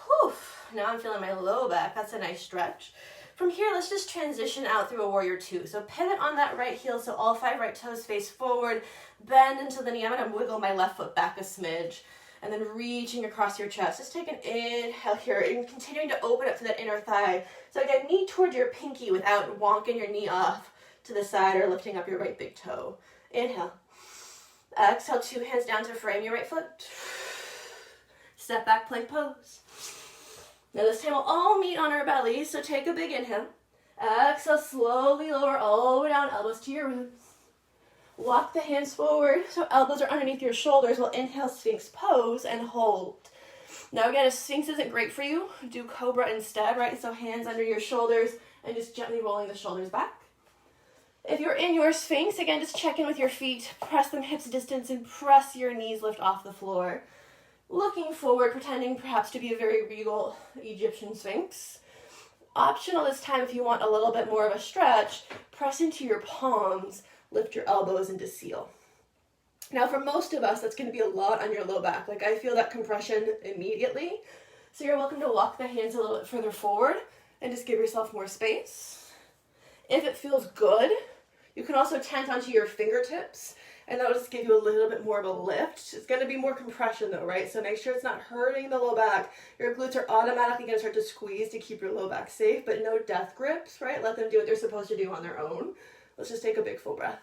Whew. Now I'm feeling my low back. That's a nice stretch. From here, let's just transition out through a warrior two. So pivot on that right heel so all 5 right toes face forward. Bend into the knee. I'm going to wiggle my left foot back a smidge. And then reaching across your chest. Just take an inhale here and continuing to open up to that inner thigh. So again, knee toward your pinky without wonking your knee off to the side or lifting up your right big toe. Inhale. Exhale, 2 hands down to frame your right foot. Step back, plank pose. Now this time we'll all meet on our bellies, so take a big inhale. Exhale, slowly lower all the way down, elbows to your ribs. Walk the hands forward so elbows are underneath your shoulders. We'll inhale, Sphinx pose, and hold. Now again, if Sphinx isn't great for you, do Cobra instead, right? So hands under your shoulders and just gently rolling the shoulders back. If you're in your Sphinx, again, just check in with your feet, press them hips distance, and press your knees lift off the floor. Looking forward, pretending perhaps to be a very regal Egyptian Sphinx. Optional this time if you want a little bit more of a stretch, press into your palms, lift your elbows into seal. Now for most of us, that's going to be a lot on your low back. Like I feel that compression immediately. So you're welcome to walk the hands a little bit further forward and just give yourself more space. If it feels good, you can also tent onto your fingertips and that will just give you a little bit more of a lift. It's going to be more compression though, right? So make sure it's not hurting the low back. Your glutes are automatically going to start to squeeze to keep your low back safe, but no death grips, right? Let them do what they're supposed to do on their own. Let's just take a big full breath.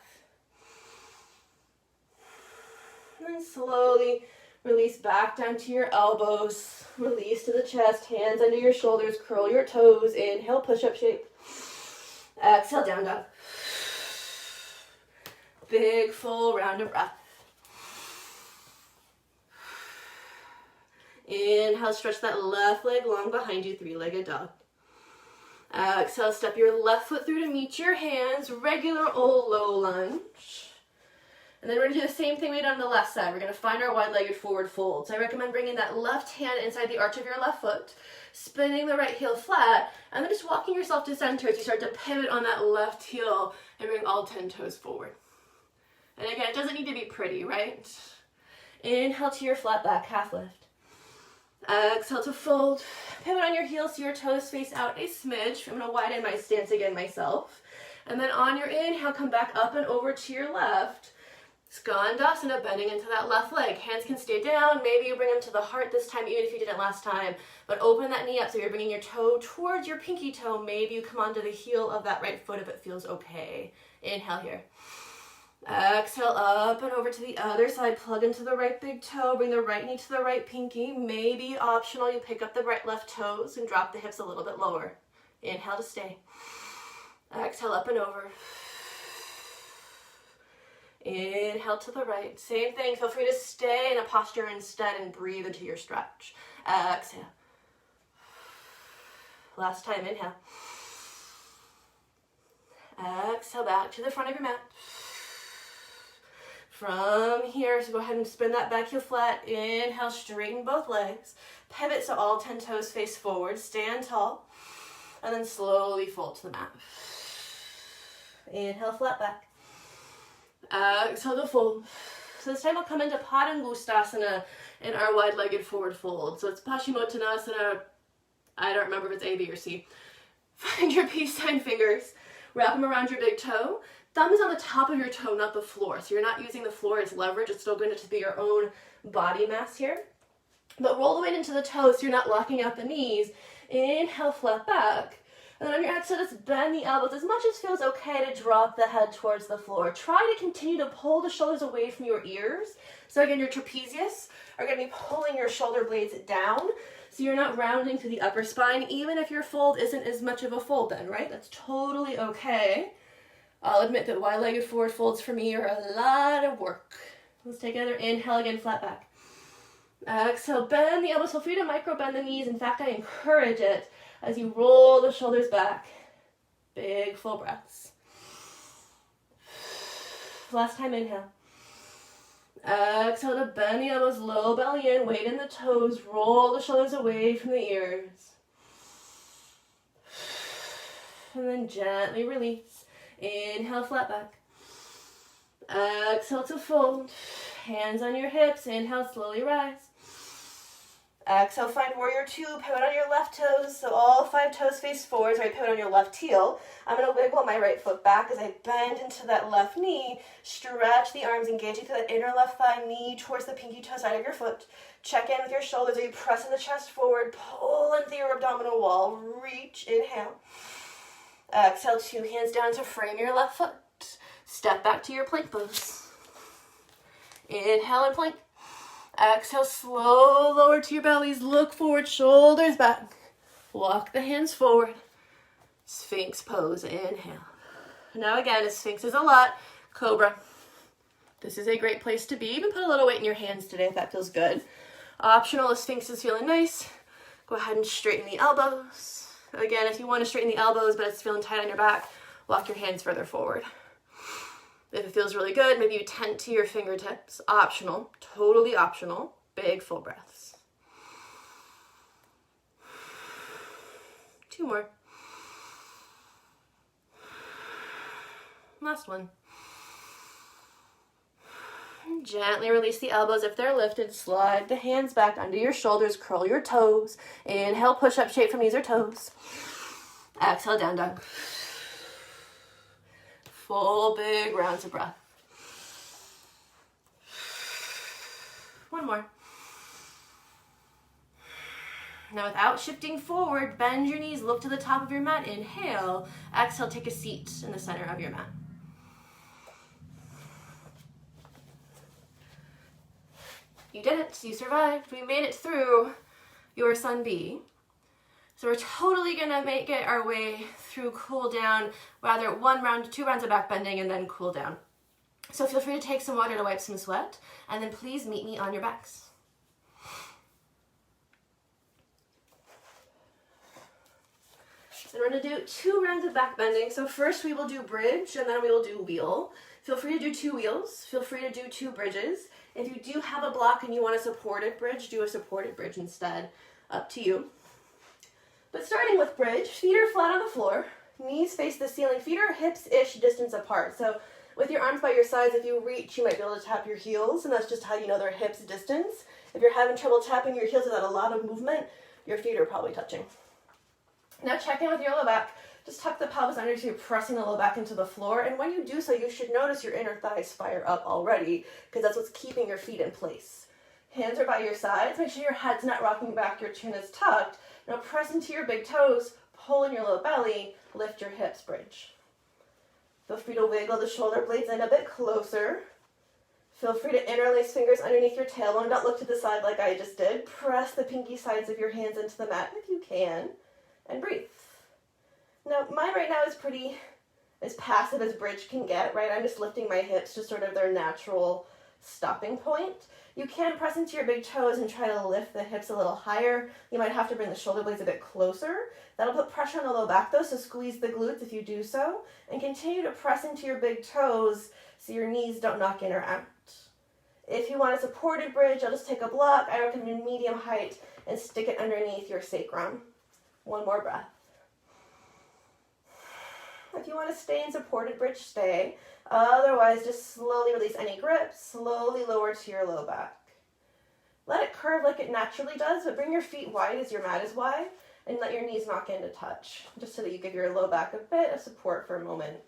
And then slowly release back down to your elbows. Release to the chest, hands under your shoulders, curl your toes. Inhale, push-up shape. Exhale, down dog. Big full round of breath. Inhale, stretch that left leg long behind you, three-legged dog. Exhale, step your left foot through to meet your hands, regular old low lunge. And then we're going to do the same thing we did on the left side. We're going to find our wide-legged forward fold. So I recommend bringing that left hand inside the arch of your left foot, spinning the right heel flat, and then just walking yourself to center as you start to pivot on that left heel and bring all 10 toes forward. And again, it doesn't need to be pretty, right? Inhale to your flat back, half lift. Exhale to fold. Pivot on your heels so your toes face out a smidge. I'm going to widen my stance again myself. And then on your inhale, come back up and over to your left. Skandasana, bending into that left leg. Hands can stay down. Maybe you bring them to the heart this time, even if you didn't last time. But open that knee up so you're bringing your toe towards your pinky toe. Maybe you come onto the heel of that right foot if it feels okay. Inhale here. Exhale up and over to the other side. Plug into the right big toe. Bring the right knee to the right pinky. Maybe optional, you pick up the right left toes and drop the hips a little bit lower. Inhale to stay. Exhale up and over. Inhale to the right. Same thing. Feel free to stay in a posture instead and breathe into your stretch. Exhale. Last time. Inhale. Exhale back to the front of your mat. From here, so go ahead and spin that back heel flat. Inhale, straighten both legs. Pivot so all 10 toes face forward. Stand tall. And then slowly fold to the mat. Inhale, flat back. Exhale to fold. So this time we'll come into Padangusthasana in our wide-legged forward fold. So it's Paschimottanasana. I don't remember if it's A, B, or C. Find your peace sign fingers. Wrap them around your big toe. Thumb is on the top of your toe, not the floor. So you're not using the floor as leverage. It's still going to be your own body mass here. But roll the weight into the toes so you're not locking out the knees. Inhale, flat back. And then on your exhale, just bend the elbows as much as feels okay to drop the head towards the floor. Try to continue to pull the shoulders away from your ears. So again, your trapezius are going to be pulling your shoulder blades down. So you're not rounding to the upper spine, even if your fold isn't as much of a fold then, right? That's totally okay. I'll admit that wide-legged forward folds for me are a lot of work. Let's take another inhale again, flat back. Exhale, bend the elbows. Feel free to micro bend the knees. In fact, I encourage it as you roll the shoulders back. Big full breaths. Last time, inhale. Exhale to bend the elbows, low belly in, weight in the toes, roll the shoulders away from the ears. And then gently release. Inhale, flat back. Exhale to fold. Hands on your hips. Inhale, slowly rise. Exhale, find warrior two. Pivot on your left toes. So all 5 toes face forward. So I pivot on your left heel. I'm going to wiggle my right foot back as I bend into that left knee. Stretch the arms, engaging through that inner left thigh, knee towards the pinky toe side of your foot. Check in with your shoulders. Are you pressing the chest forward? Pull into your abdominal wall. Reach. Inhale. Exhale, 2 hands down to frame your left foot. Step back to your plank pose. Inhale and plank. Exhale, slow lower to your bellies. Look forward, shoulders back. Walk the hands forward. Sphinx pose, inhale. Now again, a Sphinx is a lot. Cobra. This is a great place to be. Even put a little weight in your hands today if that feels good. Optional if Sphinx is feeling nice. Go ahead and straighten the elbows. Again, if you want to straighten the elbows but it's feeling tight on your back, walk your hands further forward. If it feels really good, maybe you tent to your fingertips. Optional, totally optional. Big full breaths. 2 more. Last one. Gently release the elbows if they're lifted. Slide the hands back under your shoulders. Curl your toes. Inhale, push-up shape from knees or toes. Exhale, down dog. Full big rounds of breath. 1 more. Now without shifting forward, bend your knees, look to the top of your mat. Inhale. Exhale, take a seat in the center of your mat. You did it, you survived. We made it through your Sun B. So we're totally gonna make it our way through cool down, rather 1 round, 2 rounds of back bending and then cool down. So feel free to take some water to wipe some sweat, and then please meet me on your backs. So we're gonna do 2 rounds of back bending. So first we will do bridge and then we will do wheel. Feel free to do 2 wheels. Feel free to do 2 bridges. If you do have a block and you want a supported bridge, do a supported bridge instead. Up to you. But starting with bridge, feet are flat on the floor, knees face the ceiling, feet are hips-ish distance apart. So with your arms by your sides, if you reach, you might be able to tap your heels, and that's just how you know they're hips distance. If you're having trouble tapping your heels without a lot of movement, your feet are probably touching. Now check in with your low back. Just tuck the pelvis under so you're pressing the low back into the floor, and when you do so, you should notice your inner thighs fire up already, because that's what's keeping your feet in place. Hands are by your sides. Make sure your head's not rocking back, your chin is tucked. Now press into your big toes, pull in your low belly, lift your hips, bridge. Feel free to wiggle the shoulder blades in a bit closer. Feel free to interlace fingers underneath your tailbone. Don't look to the side like I just did. Press the pinky sides of your hands into the mat if you can, and breathe. Now mine right now is pretty as passive as bridge can get, right? I'm just lifting my hips to sort of their natural stopping point. You can press into your big toes and try to lift the hips a little higher. You might have to bring the shoulder blades a bit closer. That'll put pressure on the low back though, so squeeze the glutes if you do so. And continue to press into your big toes so your knees don't knock in or out. If you want a supported bridge, I'll just take a block. I recommend medium height and stick it underneath your sacrum. 1 more breath. If you want to stay in supported bridge, stay. Otherwise, just slowly release any grip, slowly lower to your low back. Let it curve like it naturally does, but bring your feet wide as your mat is wide, and let your knees knock in to touch, just so that you give your low back a bit of support for a moment.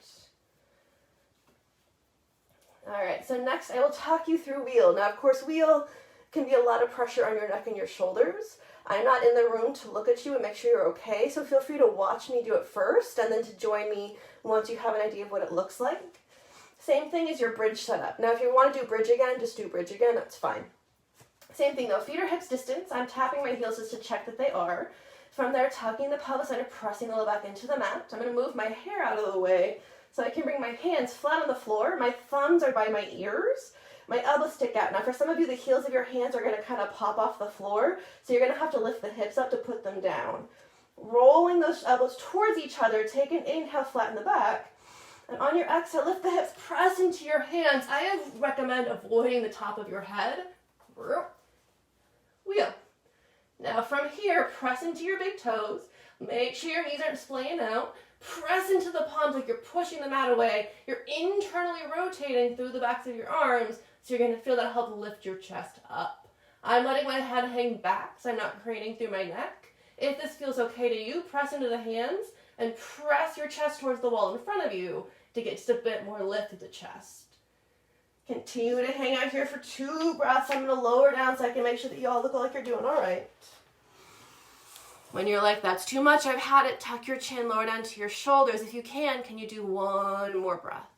All right, so next I will talk you through wheel. Now, of course, wheel can be a lot of pressure on your neck and your shoulders. I'm not in the room to look at you and make sure you're okay, so feel free to watch me do it first and then to join me once you have an idea of what it looks like. Same thing as your bridge setup. Now, if you want to do bridge again, just do bridge again, that's fine. Same thing though, feet are hips distance. I'm tapping my heels just to check that they are. From there, tucking the pelvis under, pressing the low back into the mat. I'm going to move my hair out of the way so I can bring my hands flat on the floor. My thumbs are by my ears. My elbows stick out. Now for some of you, the heels of your hands are going to kind of pop off the floor, so you're going to have to lift the hips up to put them down. Rolling those elbows towards each other, take an inhale, flatten the back. And on your exhale, lift the hips, press into your hands. I recommend avoiding the top of your head. Wheel. Now from here, press into your big toes. Make sure your knees aren't splaying out. Press into the palms like you're pushing the mat away. You're internally rotating through the backs of your arms, so you're going to feel that help lift your chest up. I'm letting my head hang back, so I'm not craning through my neck. If this feels okay to you, press into the hands and press your chest towards the wall in front of you to get just a bit more lift at the chest. Continue to hang out here for 2 breaths. I'm going to lower down so I can make sure that you all look like you're doing all right. When you're like, that's too much, I've had it, tuck your chin, lower down to your shoulders. If you can you do 1 more breath?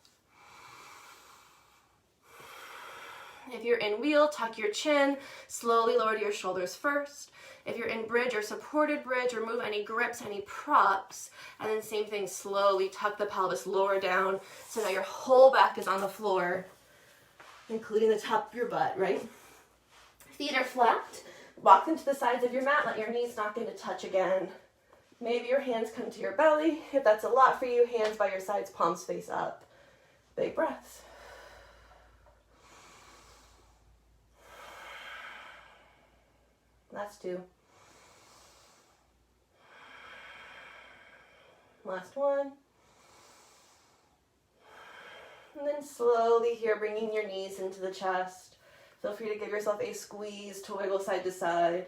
If you're in wheel, tuck your chin, slowly lower to your shoulders first. If you're in bridge or supported bridge, remove any grips, any props, and then same thing, slowly tuck the pelvis, lower down, so now your whole back is on the floor, including the top of your butt, right? Feet are flat, walk them to the sides of your mat, let your knees not get to touch again. Maybe your hands come to your belly. If that's a lot for you, hands by your sides, palms face up. Big breaths. Last two. Last one. And then slowly here, bringing your knees into the chest. Feel free to give yourself a squeeze to wiggle side to side.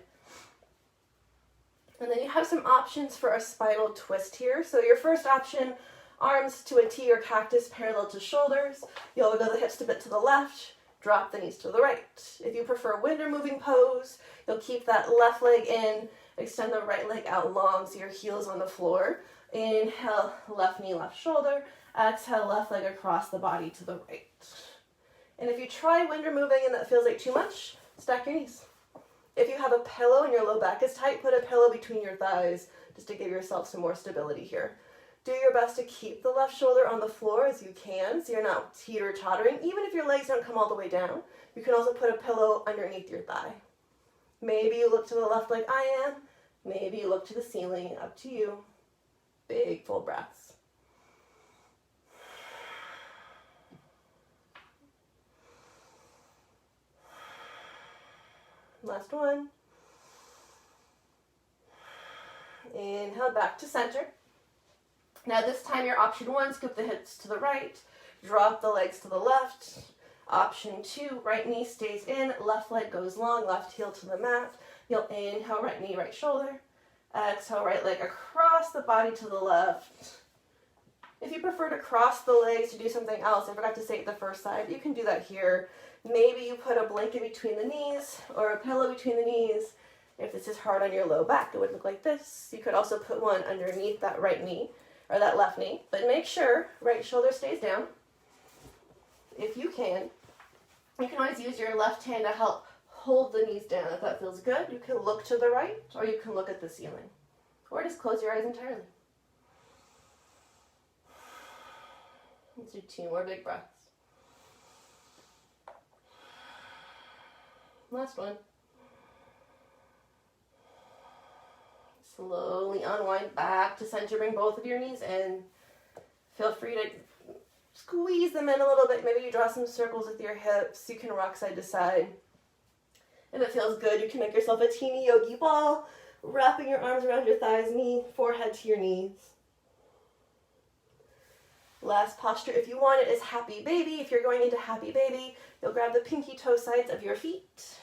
And then you have some options for a spinal twist here. So your first option, arms to a T or cactus parallel to shoulders. You'll wiggle the hips a bit to the left, drop the knees to the right. If you prefer window moving pose, you'll keep that left leg in, extend the right leg out long so your heel's on the floor. Inhale, left knee, left shoulder. Exhale, left leg across the body to the right. And if you try window moving and that feels like too much, stack your knees. If you have a pillow and your low back is tight, put a pillow between your thighs just to give yourself some more stability here. Do your best to keep the left shoulder on the floor as you can, so you're not teeter-tottering. Even if your legs don't come all the way down, you can also put a pillow underneath your thigh. Maybe you look to the left like I am. Maybe you look to the ceiling, up to you. Big full breaths. Last one. Inhale, back to center. Now this time your option one, scoop the hips to the right, drop the legs to the left. Option two, right knee stays in, left leg goes long, left heel to the mat. You'll inhale, right knee, right shoulder. Exhale, right leg across the body to the left. If you prefer to cross the legs to do something else, I forgot to say it the first side, you can do that here. Maybe you put a blanket between the knees or a pillow between the knees. If this is hard on your low back, it would look like this. You could also put one underneath that right knee or that left knee, but make sure right shoulder stays down. If you can always use your left hand to help hold the knees down. If that feels good, you can look to the right or you can look at the ceiling. Or just close your eyes entirely. Let's do two more big breaths. Last one. Slowly unwind back to center. Bring both of your knees in. Feel free to squeeze them in a little bit. Maybe you draw some circles with your hips. You can rock side to side. If it feels good, you can make yourself a teeny yogi ball, wrapping your arms around your thighs, knee, forehead to your knees. Last posture, if you want it, is happy baby. If you're going into happy baby, you'll grab the pinky toe sides of your feet.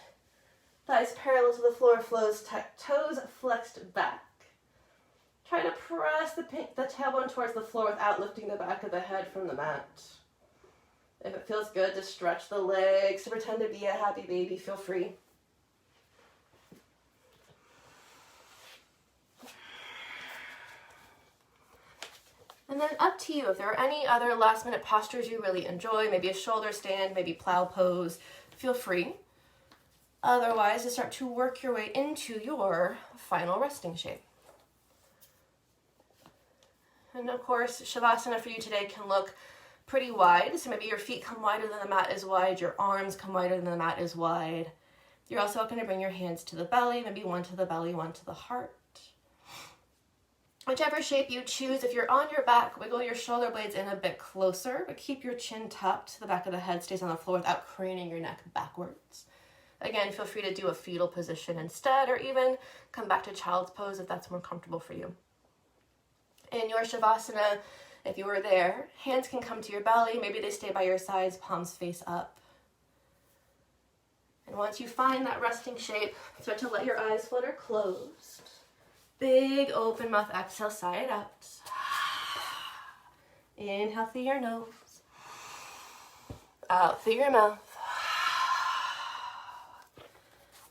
Thighs parallel to the floor, toes flexed back. Try to press the tailbone towards the floor without lifting the back of the head from the mat. If it feels good to stretch the legs, to pretend to be a happy baby, feel free. And then up to you, if there are any other last minute postures you really enjoy, maybe a shoulder stand, maybe plow pose, feel free. Otherwise, just start to work your way into your final resting shape. And of course, Shavasana for you today can look pretty wide. So maybe your feet come wider than the mat is wide, your arms come wider than the mat is wide. You're also going to bring your hands to the belly, maybe one to the belly, one to the heart. Whichever shape you choose, if you're on your back, wiggle your shoulder blades in a bit closer, but keep your chin tucked. The back of the head stays on the floor without craning your neck backwards. Again, feel free to do a fetal position instead, or even come back to child's pose if that's more comfortable for you. In your Shavasana, if you were there, hands can come to your belly. Maybe they stay by your sides, palms face up. And once you find that resting shape, start to let your eyes flutter closed. Big open mouth, exhale, sigh it out. Inhale through your nose. Out through your mouth.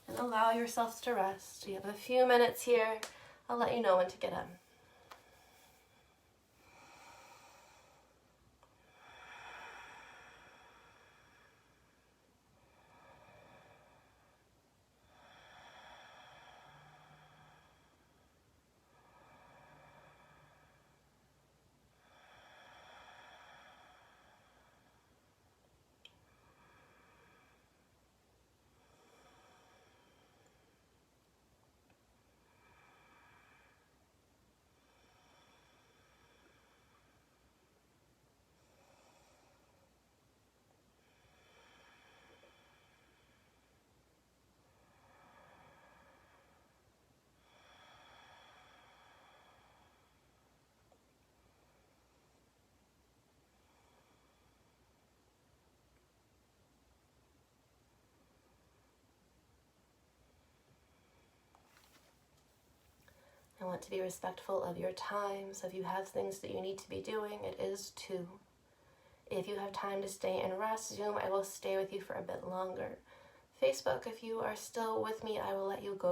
And allow yourselves to rest. You have a few minutes here. I'll let you know when to get in. I want to be respectful of your time, so if you have things that you need to be doing, it is 2. If you have time to stay and rest, Zoom, I will stay with you for a bit longer. Facebook, if you are still with me, I will let you go